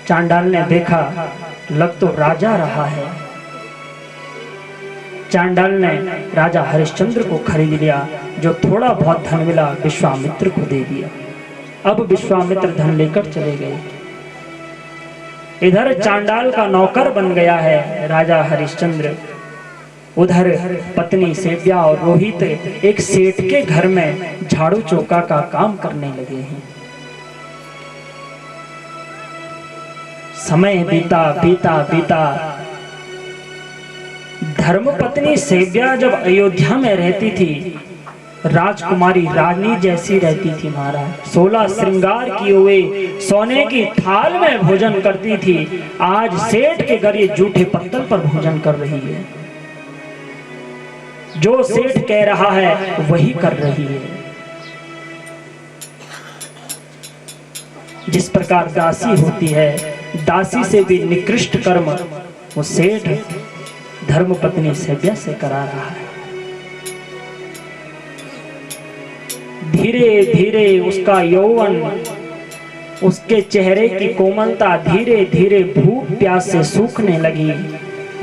चांडाल ने देखा लग तो राजा रहा है। चांडाल ने राजा हरिश्चंद्र को खरीद लिया। जो थोड़ा बहुत धन मिला विश्वामित्र को दे दिया। अब विश्वामित्र धन लेकर चले गए। इधर चांडाल का नौकर बन गया है राजा हरिश्चंद्र, उधर पत्नी सैब्या और रोहित एक सेठ के घर में झाड़ू चौका का काम करने लगे हैं। समय बीता बीता बीता धर्मपत्नी सैब्या जब अयोध्या में रहती थी, राजकुमारी रानी जैसी रहती थी महाराज। 16 श्रृंगार किए हुए सोने की थाल में भोजन करती थी। आज सेठ के घर ये जूठे पत्तल पर भोजन कर रही है। जो सेठ कह रहा है वही कर रही है। जिस प्रकार दासी होती है, दासी से भी निकृष्ट कर्म वो सेठ धर्मपत्नी सेव्या से करा रहा है। धीरे धीरे उसका यौवन, उसके चेहरे की कोमलता धीरे धीरे भूख प्यास से सूखने लगी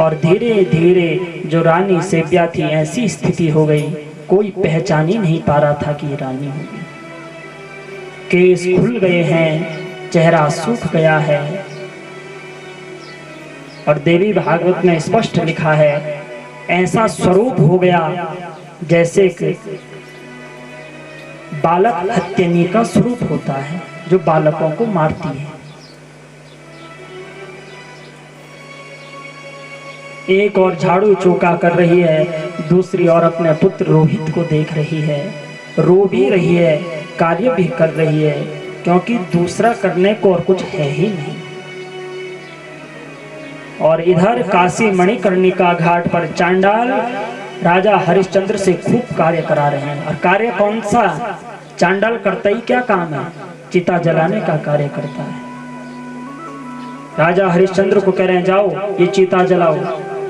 और धीरे धीरे जो रानी सेव्या थी ऐसी स्थिति हो गई, कोई पहचान ही नहीं पा रहा था कि ये रानी होगी। केस खुल गए हैं, चेहरा सूख गया है और देवी भागवत में स्पष्ट लिखा है, ऐसा स्वरूप हो गया जैसे कि बालक हत्यानी का स्वरूप होता है जो बालकों को मारती है। एक और झाड़ू चौका कर रही है, दूसरी ओर अपने पुत्र रोहित को देख रही है, रो भी रही है, कार्य भी कर रही है, क्योंकि दूसरा करने को और कुछ है ही नहीं। और इधर काशी मणिकर्णिका घाट पर चांडाल राजा हरिश्चंद्र से खूब कार्य करा रहे हैं। और कार्य कौन सा? चांडाल करता ही क्या काम है? चिता जलाने का कार्य करता है। राजा हरिश्चंद्र को कह रहे हैं, जाओ ये चिता जलाओ,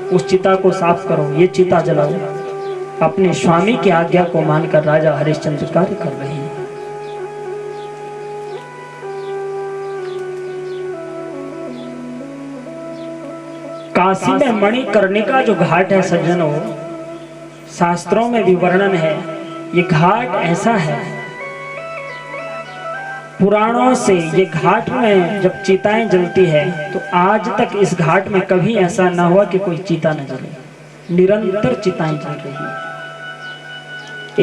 उस चिता को साफ करो, ये चिता जलाओ। अपने स्वामी की आज्ञा को मानकर राजा हरिश्चंद्र कार्य कर रहे हैं। काशी में मणिकर्णिका जो घाट है सज्जनों, शास्त्रों में भी वर्णन है। ये घाट ऐसा है, पुराणों से ये घाट में जब चिताएं जलती है तो आज तक इस घाट में कभी ऐसा ना हुआ कि कोई चिता न जले। निरंतर चिताएं जल रही है।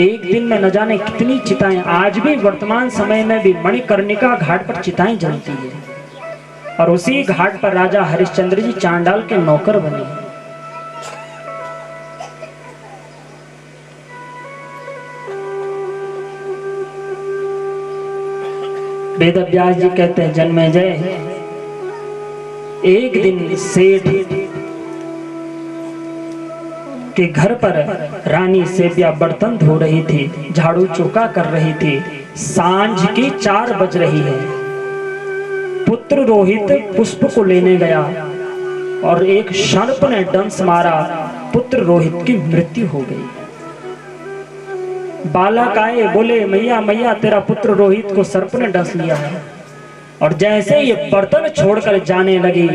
एक दिन में न जाने कितनी चिताएं, आज भी वर्तमान समय में भी मणिकर्णिका घाट पर चिताएं जलती है। और उसी घाट पर राजा हरिश्चंद्र जी चांडाल के नौकर बने। वेदव्यास जी कहते हैं, जन्मेजय, एक दिन सेठ के घर पर रानी सेव्या बर्तन धो रही थी, झाड़ू चौका कर रही थी। सांझ की 4 बज रही है। पुत्र रोहित पुष्प को लेने गया और एक सर्प ने डंस मारा, पुत्र रोहित की मृत्यु हो गई। बालक आए, बोले मैया मैया तेरा पुत्र रोहित को सर्प ने डस लिया है। और जैसे ये बर्तन छोड़कर जाने लगी,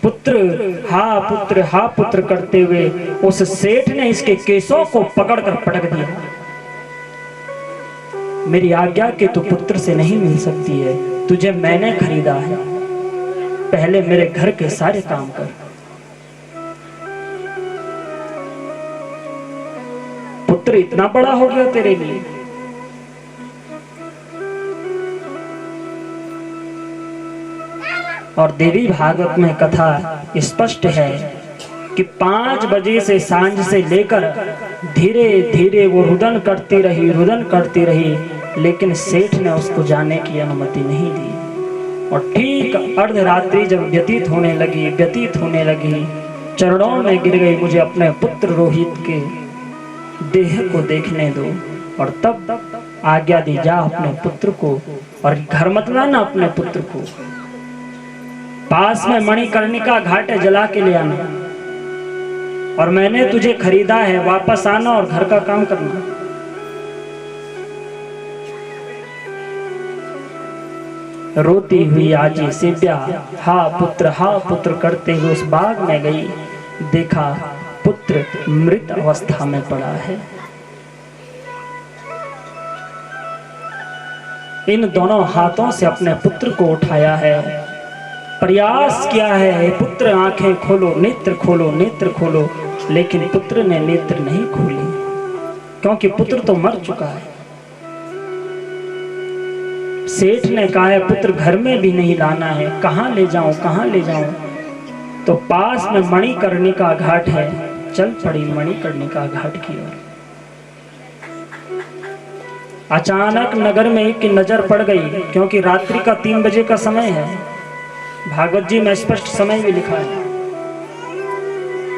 पुत्र हा पुत्र करते हुए उस सेठ ने इसके केसों को पकड़कर पटक दिया। मेरी आज्ञा के तू पुत्र से नहीं मिल सकती है, तुझे मैंने खरीदा है, पहले मेरे घर के सारे काम कर। पुत्र इतना बड़ा हो गया तेरे लिए। और देवी भागवत में कथा स्पष्ट है कि 5 बजे से सांझ से लेकर धीरे धीरे वो रुदन करती रही, लेकिन सेठ ने उसको जाने की अनुमति नहीं दी। और ठीक अर्धरात्रि जब व्यतीत होने लगी, चरणों में गिर गई, मुझे अपने पुत्र रोहित के देह को देखने दो। और तब आज्ञा दी, जा अपने पुत्र को, और घर मत लाना अपने पुत्र को, पास में मणिकर्णिका घाट है, जला के ले आना, और मैंने तुझे खरीदा है, वापस आना और घर का काम करना। रोती हुई आजी सेव्या हा पुत्र करते हुए उस बाग में गई। देखा पुत्र मृत अवस्था में पड़ा है। इन दोनों हाथों से अपने पुत्र को उठाया है, प्रयास किया है, पुत्र आंखें खोलो, नेत्र खोलो, लेकिन पुत्र ने नेत्र नहीं खोली, क्योंकि पुत्र तो मर चुका है। सेठ ने कहा है पुत्र घर में भी नहीं लाना है, कहां ले जाऊं? तो पास में मणिकर्णिका घाट है, चल पड़ी मणिकर्णिका घाट की ओर। अचानक नगर में एक की नजर पड़ गई, क्योंकि रात्रि का 3 बजे का समय है। भागवत जी में स्पष्ट समय भी लिखा है।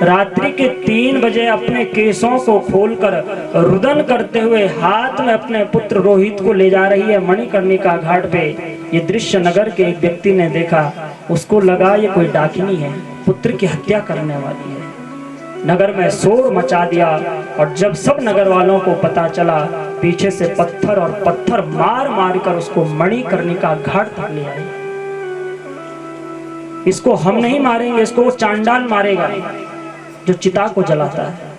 रात्रि के 3 बजे अपने केसों को खोलकर रुदन करते हुए हाथ में अपने पुत्र रोहित को ले जा रही है मणिकर्णिका घाट पे। ये दृश्य नगर के एक व्यक्ति ने देखा। उसको लगा ये कोई डाकिनी है, पुत्र की हत्या करने वाली है। नगर में शोर मचा दिया और जब सब नगर वालों को पता चला, पीछे से पत्थर और पत्थर मार मार कर उसको मणिकर्णिका घाट तक ले आए। इसको हम नहीं मारेंगे, इसको वो चांडाल मारेगा जो चिता को जलाता है।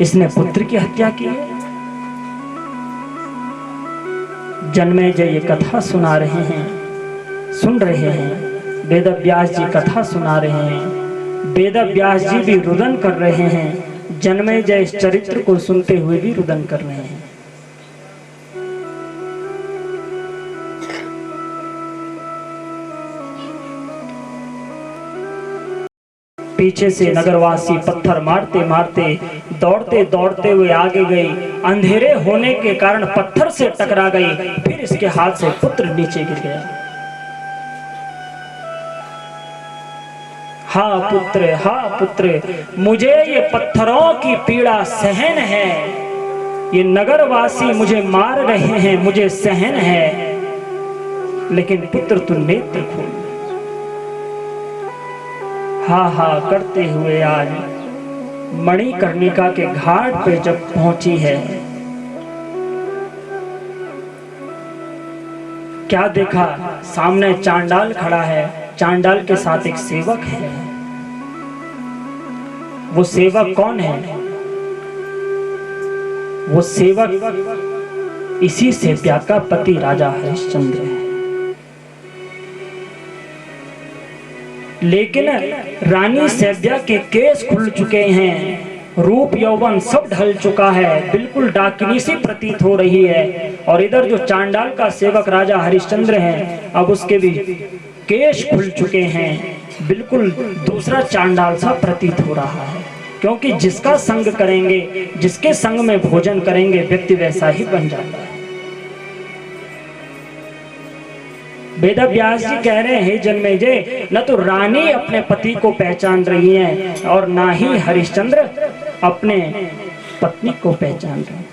इसने पुत्र की हत्या की है। जन्मेजय ये कथा सुना रहे हैं, सुन रहे हैं। वेदव्यास जी कथा सुना रहे हैं, वेदव्यास जी भी रुदन कर रहे हैं। जन्मेजय इस चरित्र को सुनते हुए भी रुदन कर रहे हैं। पीछे से नगरवासी पत्थर मारते मारते दौड़ते दौड़ते हुए आगे गए। अंधेरे होने के कारण पत्थर से टकरा गए, फिर इसके हाथ से पुत्र नीचे गिर गया। हा पुत्र, मुझे ये पत्थरों की पीड़ा सहन है। ये नगरवासी मुझे मार रहे हैं, मुझे सहन है, लेकिन पुत्र तू नेत्र खोल। हा करते हुए आज मणिकर्णिका के घाट पे जब पहुंची है, क्या देखा? सामने चांडाल खड़ा है, चांडाल के साथ एक सेवक है। वो सेवक कौन है? वो सेवक इसी सेव्या का पति राजा हरिश्चंद्र है। लेकिन रानी सेव्या के केस खुल चुके हैं, रूप यौवन सब ढल चुका है, बिल्कुल डाकिनी सी प्रतीत हो रही है। और इधर जो चांडाल का सेवक राजा हरिश्चंद्र है, अब उसके भी केश खुल चुके हैं, बिल्कुल दूसरा चांडाल सा प्रतीत हो रहा है। क्योंकि जिसका संग करेंगे, जिसके संग में भोजन करेंगे, व्यक्ति वैसा ही बन जाता है। वेदव्यास जी कह रहे हैं, हे जन्मेजय, न तो रानी अपने पति को पहचान रही है और ना ही हरिश्चंद्र अपने पत्नी को पहचान रहे हैं।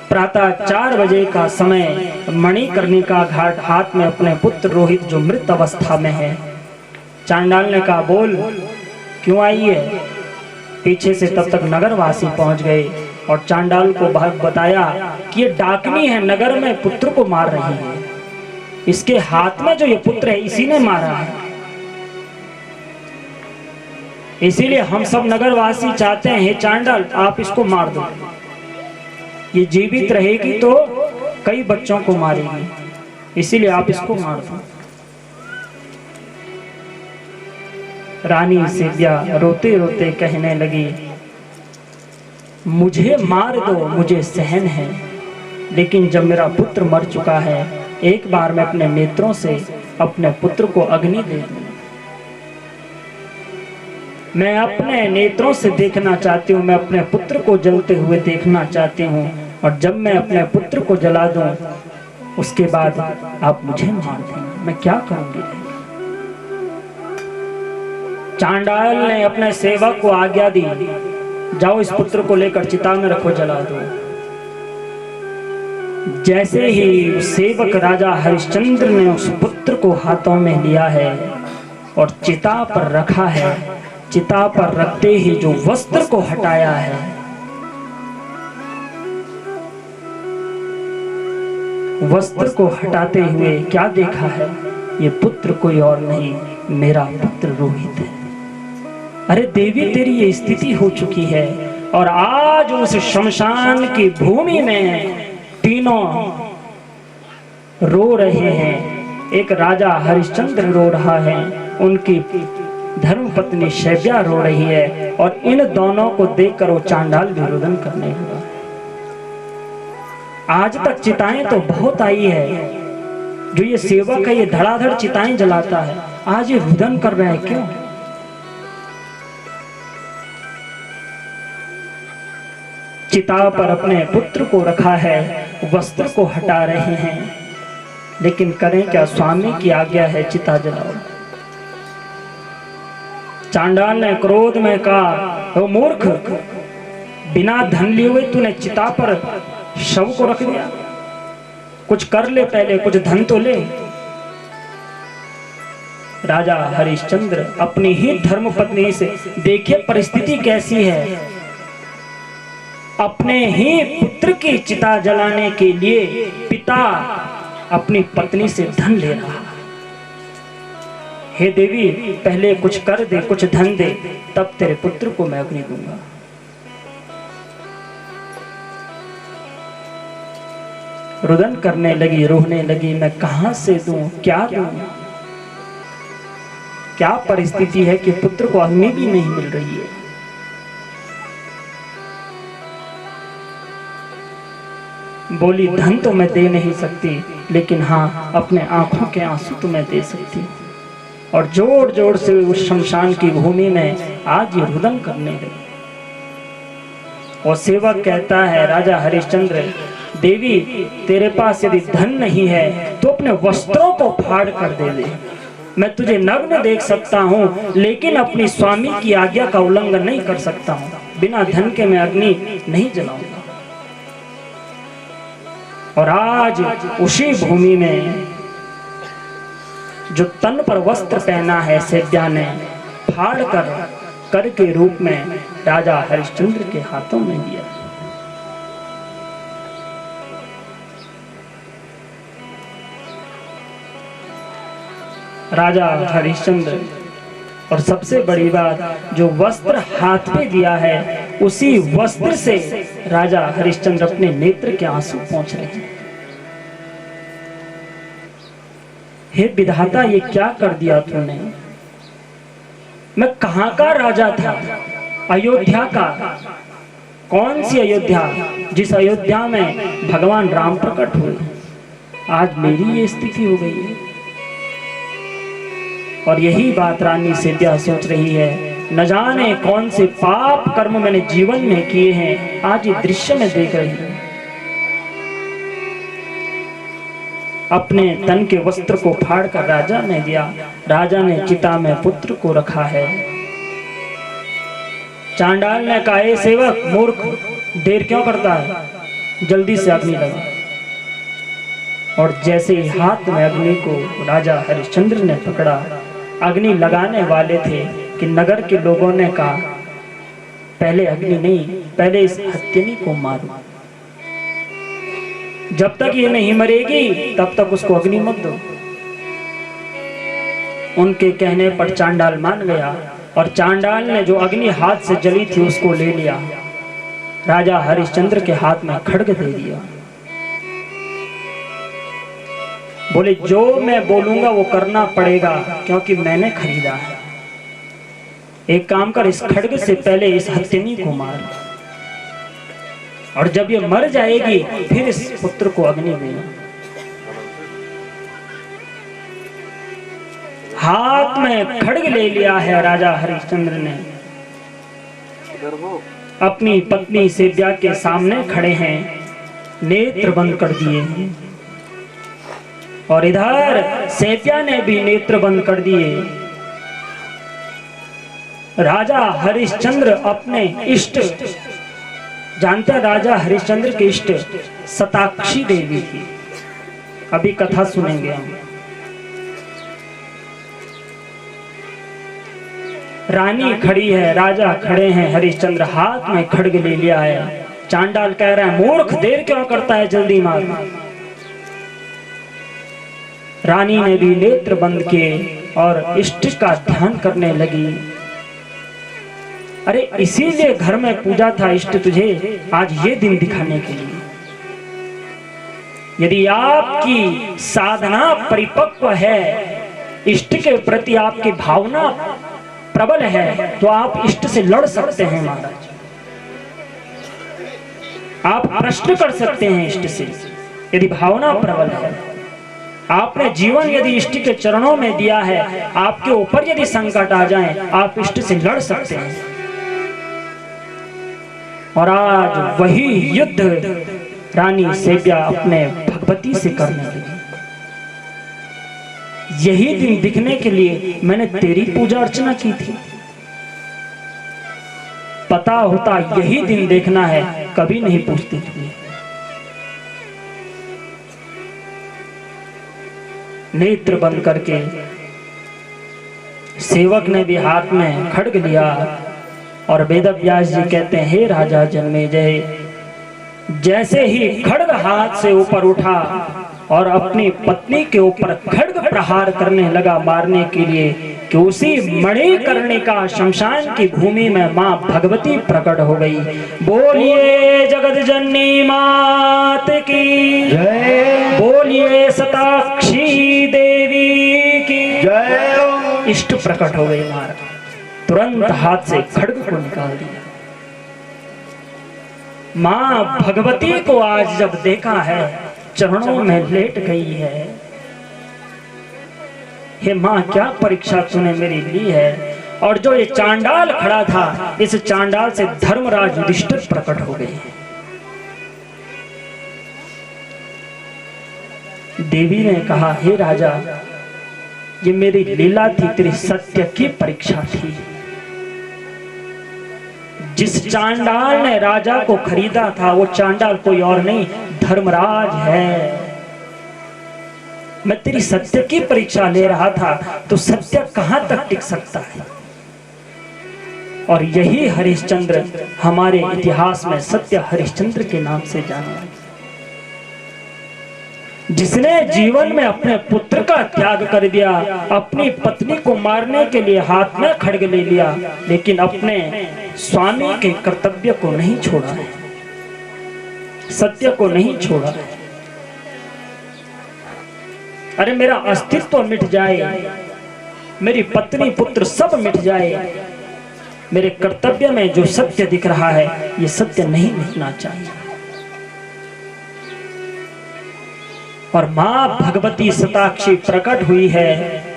प्रातः 4 बजे का समय, मणिकर्णिका घाट, हाथ में अपने पुत्र रोहित जो मृत अवस्था में है। चांडाल ने कहा, बोल क्यों आई है? पीछे से तब तक नगरवासी पहुंच गए और चांडाल को बताया कि ये डाकनी है, नगर में पुत्र को मार रही है। इसके हाथ में जो ये पुत्र है, इसी ने मारा है। इसीलिए हम सब नगरवासी चाहते हैं, हे चांडाल, आप इसको मार दो। ये जीवित रहेगी तो कई बच्चों को मारेगी, इसीलिए आप इसको मार दो। रानी सेव्या रोते रोते कहने लगी, मुझे मार दो, मुझे सहन है, लेकिन जब मेरा पुत्र मर चुका है, एक बार मैं अपने नेत्रों से अपने पुत्र को अग्नि दे दूं। मैं अपने नेत्रों से देखना चाहती हूँ, मैं अपने पुत्र को जलते हुए देखना चाहती हूँ, और जब मैं अपने पुत्र को जला दूं, उसके बाद आप मुझे मार देना। मैं क्या करूंगी? चांडाल ने अपने सेवक को आज्ञा दी, जाओ इस पुत्र को लेकर चिता में रखो, जला दो। जैसे ही सेवक राजा हरिश्चंद्र ने उस पुत्र को हाथों में लिया है और चिता पर रखा है, चिता पर रखते ही जो वस्त्र को हटाया है, वस्त्र को हटाते हुए क्या देखा है? ये पुत्र कोई और नहीं, मेरा पुत्र रोहित है। अरे देवी, तेरी ये स्थिति हो चुकी है, और आज उस शमशान की भूमि में तीनों रो रहे हैं। एक राजा हरिश्चंद्र रो रहा है, उनकी धर्मपत्नी सेव्या रो रही है, और इन दोनों को देखकर वो चांडाल भी रुदन करने लगा। आज तक चिताएं तो बहुत आई है, जो ये सेवक है ये धड़ाधड़ चिताएं जलाता है, आज ये रुदन कर रहे हैं, क्यों? चिता पर अपने पुत्र को रखा है, वस्त्र को हटा रहे हैं, लेकिन करें क्या? स्वामी की आज्ञा है, चिता जलाओ। चांडाल ने क्रोध में कहा, ओ मूर्ख, बिना धन लिए हुए तूने चिता पर शव को रख दिया। कुछ कर ले, पहले कुछ धन तो ले। राजा हरिश्चंद्र अपनी ही धर्मपत्नी से, देखिए परिस्थिति कैसी है, अपने ही पुत्र की चिता जलाने के लिए पिता अपनी पत्नी से धन ले रहा। हे देवी, पहले कुछ कर दे, कुछ धन दे, तब तेरे पुत्र को मैं अग्नि दूंगा। रुदन करने लगी, रोने लगी, मैं कहां से दूं, क्या दूं? क्या परिस्थिति है कि पुत्र को अग्नि भी नहीं मिल रही है। बोली, धन तो मैं दे नहीं सकती, लेकिन हाँ, अपने आंखों के आंसू तो मैं दे सकती। और जोर जोर से उस शमशान की भूमि में आज ये रुदन करने लगी। और सेवक कहता है, राजा हरिश्चंद्र, देवी तेरे पास यदि धन नहीं है तो अपने वस्त्रों को फाड़ कर दे दे। मैं तुझे नग्न देख सकता हूँ, लेकिन अपनी स्वामी की आज्ञा का उल्लंघन नहीं कर सकता हूँ। बिना धन के मैं अग्नि नहीं जलाऊंगा। और आज उसी भूमि में जो तन पर वस्त्र पहना है सेव्या ने फाड़ कर के रूप में राजा हरिश्चंद्र के हाथों में दिया। राजा हरिश्चंद्र, और सबसे बड़ी बात, जो वस्त्र हाथ में दिया है उसी वस्त्र से राजा हरिश्चंद्र अपने नेत्र के आंसू पोंछ रहे हैं। हे विधाता, ये क्या कर दिया तूने? मैं कहां का राजा था? अयोध्या का। कौन सी अयोध्या? जिस अयोध्या में भगवान राम प्रकट हुए। आज मेरी ये स्थिति हो गई है। और यही बात रानी सेव्या सोच रही है, न जाने कौन से पाप कर्म मैंने जीवन में किए हैं, आज ये दृश्य में देख रही हूं। अपने तन के वस्त्र को फाड़ कर राजा ने दिया। राजा ने चिता में पुत्र को रखा है। चांडाल ने कहा, हे सेवक मूर्ख, देर क्यों करता है, जल्दी से अग्नि लगा। और जैसे ही हाथ में अग्नि को राजा हरिश्चंद्र ने पकड़ा, अग्नि लगाने वाले थे कि नगर के लोगों ने कहा, पहले अग्नि नहीं, पहले इस हत्यानी को मारो। जब तक ये नहीं मरेगी तब तक उसको अग्नि मत दो। उनके कहने पर चांडाल मान गया और चांडाल ने जो अग्नि हाथ से जली थी उसको ले लिया, राजा हरिश्चंद्र के हाथ में खड्ग दे दिया। बोले, जो मैं बोलूंगा वो करना पड़ेगा, क्योंकि मैंने खरीदा है। एक काम कर, इस खड्ग से पहले इस हत्यानी को मार, और जब ये मर जाएगी फिर इस पुत्र को अग्नि देना। हाथ में खड्ग ले लिया है राजा हरिश्चंद्र ने। अपनी पत्नी सेव्या के सामने खड़े हैं, नेत्र बंद कर दिए हैं। और इधर सेव्या ने भी नेत्र बंद कर दिए। राजा हरिश्चंद्र अपने इष्ट, जानते हैं राजा हरिश्चंद्र के इष्ट शताक्षी देवी की, अभी कथा सुनेंगे हम। रानी खड़ी है, राजा खड़े हैं, हरिश्चंद्र हाथ में खड्ग ले लिया है। चांडाल कह रहा है, मूर्ख देर क्यों करता है, जल्दी मार। रानी ने भी नेत्र बंद किए और इष्ट का ध्यान करने लगी। अरे इसीलिए घर में पूजा था इष्ट तुझे, आज ये दिन दिखाने के लिए। यदि आपकी साधना परिपक्व है, इष्ट के प्रति आपकी भावना प्रबल है, तो आप इष्ट से लड़ सकते हैं महाराज। आप प्रश्न कर सकते हैं इष्ट से, यदि भावना प्रबल है। आपने जीवन यदि इष्ट के चरणों में दिया है, आपके ऊपर यदि संकट आ जाए, आप इष्ट से लड़ सकते हैं। और आज वही युद्ध रानी सेव्या अपने भगवती से करने लगी। यही दिन दिखने के लिए मैंने तेरी पूजा अर्चना की थी। पता होता यही दिन देखना है, कभी नहीं पूछती थी। नेत्र बंद करके सेवक ने भी हाथ में खड्ग लिया और वेद व्यास जी कहते हैं, हे राजा जन्मेजय, जैसे ही खड्ग हाथ से ऊपर उठा और अपनी पत्नी के ऊपर खड्ग प्रहार करने लगा मारने के लिए, कि उसी मणिकर्णिका शमशान की भूमि में मां भगवती प्रकट हो गई। बोलिए जगत जननी मात की जय, बोलिए शताक्षी देवी की जय। इष्ट प्रकट हो गई महाराज, तुरंत हाथ से खड्ग को निकाल दिया। मां भगवती को आज जब देखा है, चरणों में लेट गई है। हे मां, क्या परीक्षा तूने मेरी ली है। और जो ये चांडाल खड़ा था, इस चांडाल से धर्मराज युधिष्ठिर प्रकट हो गए। देवी ने कहा, हे राजा, ये मेरी लीला थी, तेरी सत्य की परीक्षा थी। जिस चांडाल ने राजा को खरीदा था, वो चांडाल कोई और नहीं, धर्मराज है। मैं तेरी सत्य की परीक्षा ले रहा था, तो सत्य कहां तक टिक सकता है। और यही हरिश्चंद्र हमारे इतिहास में सत्य हरिश्चंद्र के नाम से जाना, जिसने जीवन में अपने पुत्र का त्याग कर दिया, अपनी पत्नी को मारने के लिए हाथ में खड्ग ले लिया, लेकिन अपने स्वामी के कर्तव्य को नहीं छोड़ा है, सत्य को नहीं छोड़ा है। अरे मेरा अस्तित्व मिट जाए, मेरी पत्नी पुत्र सब मिट जाए, मेरे कर्तव्य में जो सत्य दिख रहा है, ये सत्य नहीं मिटना चाहिए। और मां भगवती शताक्षी प्रकट हुई है।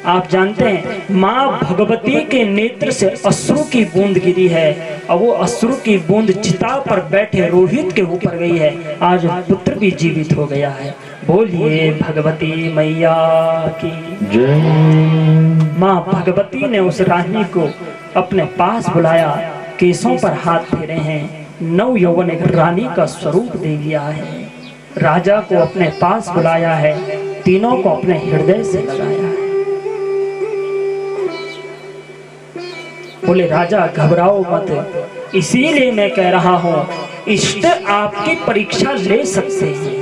आप जानते हैं, मां भगवती के नेत्र से अश्रु की बूंद गिरी है, और वो अश्रु की बूंद चिता पर बैठे रोहित के ऊपर गई है। आज पुत्र भी जीवित हो गया है। बोलिए भगवती मैया की जय। मां भगवती ने उस रानी को अपने पास बुलाया, केसों पर हाथ फेरे हैं, नव यौवन एक रानी का स्वरूप दे दिया है। राजा को अपने पास बुलाया है, तीनों को अपने हृदय से लगाया है। बोले राजा घबराओ मत, इसीलिए मैं कह रहा हूं, इष्ट आपकी परीक्षा ले सकते हैं।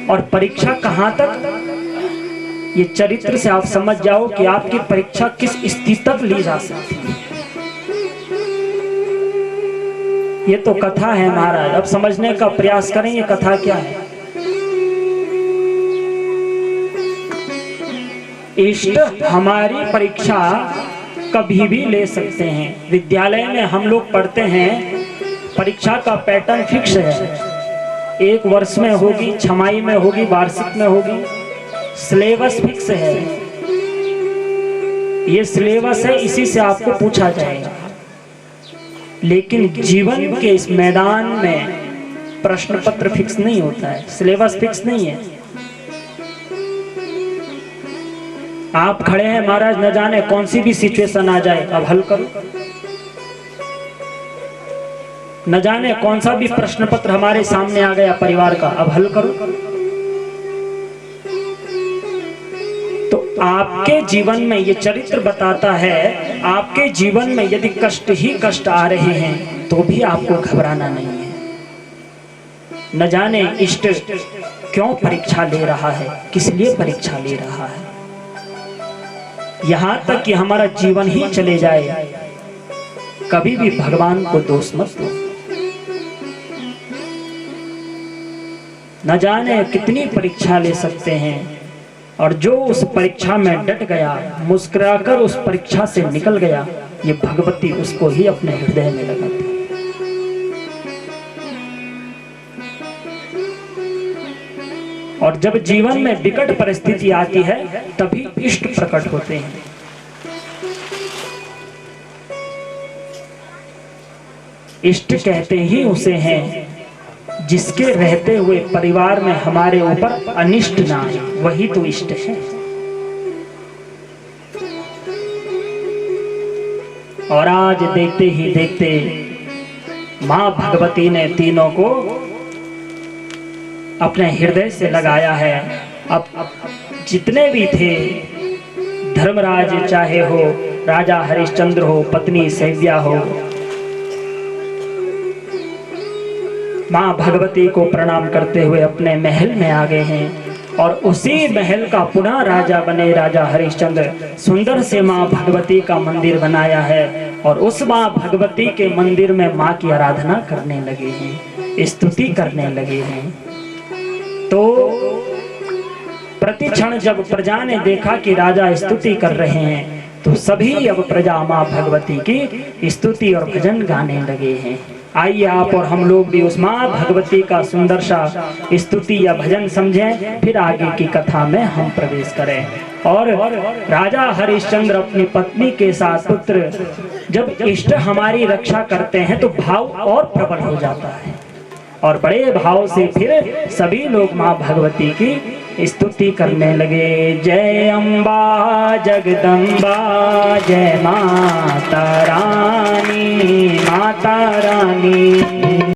और परीक्षा कहां तक, ये चरित्र से आप समझ जाओ कि आपकी परीक्षा किस स्थिति तक ली जा सकती है। ये तो कथा है महाराज, अब समझने का प्रयास करें ये कथा क्या है। इष्ट हमारी परीक्षा कभी भी ले सकते हैं। विद्यालय में हम लोग पढ़ते हैं, परीक्षा का पैटर्न फिक्स है, एक वर्ष में होगी, छमाही में होगी, वार्षिक में होगी, सिलेबस फिक्स है। ये सिलेबस है, इसी से आपको पूछा जाएगा। लेकिन जीवन के इस मैदान में प्रश्न पत्र फिक्स नहीं होता है, सिलेबस फिक्स नहीं है। आप खड़े हैं महाराज, न जाने कौन सी भी सिचुएशन आ जाए, अब हल करो। न जाने कौन सा भी प्रश्न पत्र हमारे सामने आ गया परिवार का, अब हल करो। तो आपके जीवन में ये चरित्र बताता है, आपके जीवन में यदि कष्ट ही कष्ट आ रहे हैं, तो भी आपको घबराना नहीं है। न जाने इष्ट क्यों परीक्षा ले रहा है, किस लिए परीक्षा ले रहा है। यहां तक कि हमारा जीवन ही चले जाए, कभी भी भगवान को दोष मत दो। न जाने कितनी परीक्षा ले सकते हैं, और जो उस परीक्षा में डट गया, मुस्कुराकर उस परीक्षा से निकल गया, ये भगवती उसको ही अपने हृदय में लगाती है। और जब जीवन में विकट परिस्थिति आती है, तभी इष्ट प्रकट होते हैं। इष्ट कहते ही उसे हैं जिसके रहते हुए परिवार में हमारे ऊपर अनिष्ट ना आए, वही तो इष्ट है। और आज देखते ही देखते मां भगवती ने तीनों को अपने हृदय से लगाया है। अब जितने भी थे धर्मराज चाहे हो, राजा हरिश्चंद्र हो, पत्नी सैव्या हो, माँ भगवती को प्रणाम करते हुए अपने महल में आ गए हैं। और उसी महल का पुनः राजा बने राजा हरिश्चंद्र सुंदर से माँ भगवती का मंदिर बनाया है और उस माँ भगवती के मंदिर में माँ की आराधना करने लगे हैं, स्तुति करने लगे हैं। तो प्रतिक्षण जब प्रजा ने देखा कि राजा स्तुति कर रहे हैं तो सभी अब प्रजा माँ भगवती की स्तुति और भजन गाने लगे हैं। आइए आप और हम लोग भी उस माँ भगवती का सुंदर सा स्तुति या भजन समझें, फिर आगे की कथा में हम प्रवेश करें। और राजा हरिश्चंद्र अपनी पत्नी के साथ पुत्र, जब इष्ट हमारी रक्षा करते हैं तो भाव और प्रबल हो जाता है और बड़े भाव से फिर सभी लोग माँ भगवती की स्तुति करने लगे। जय अम्बा जगदम्बा, जय माता रानी, माता रानी।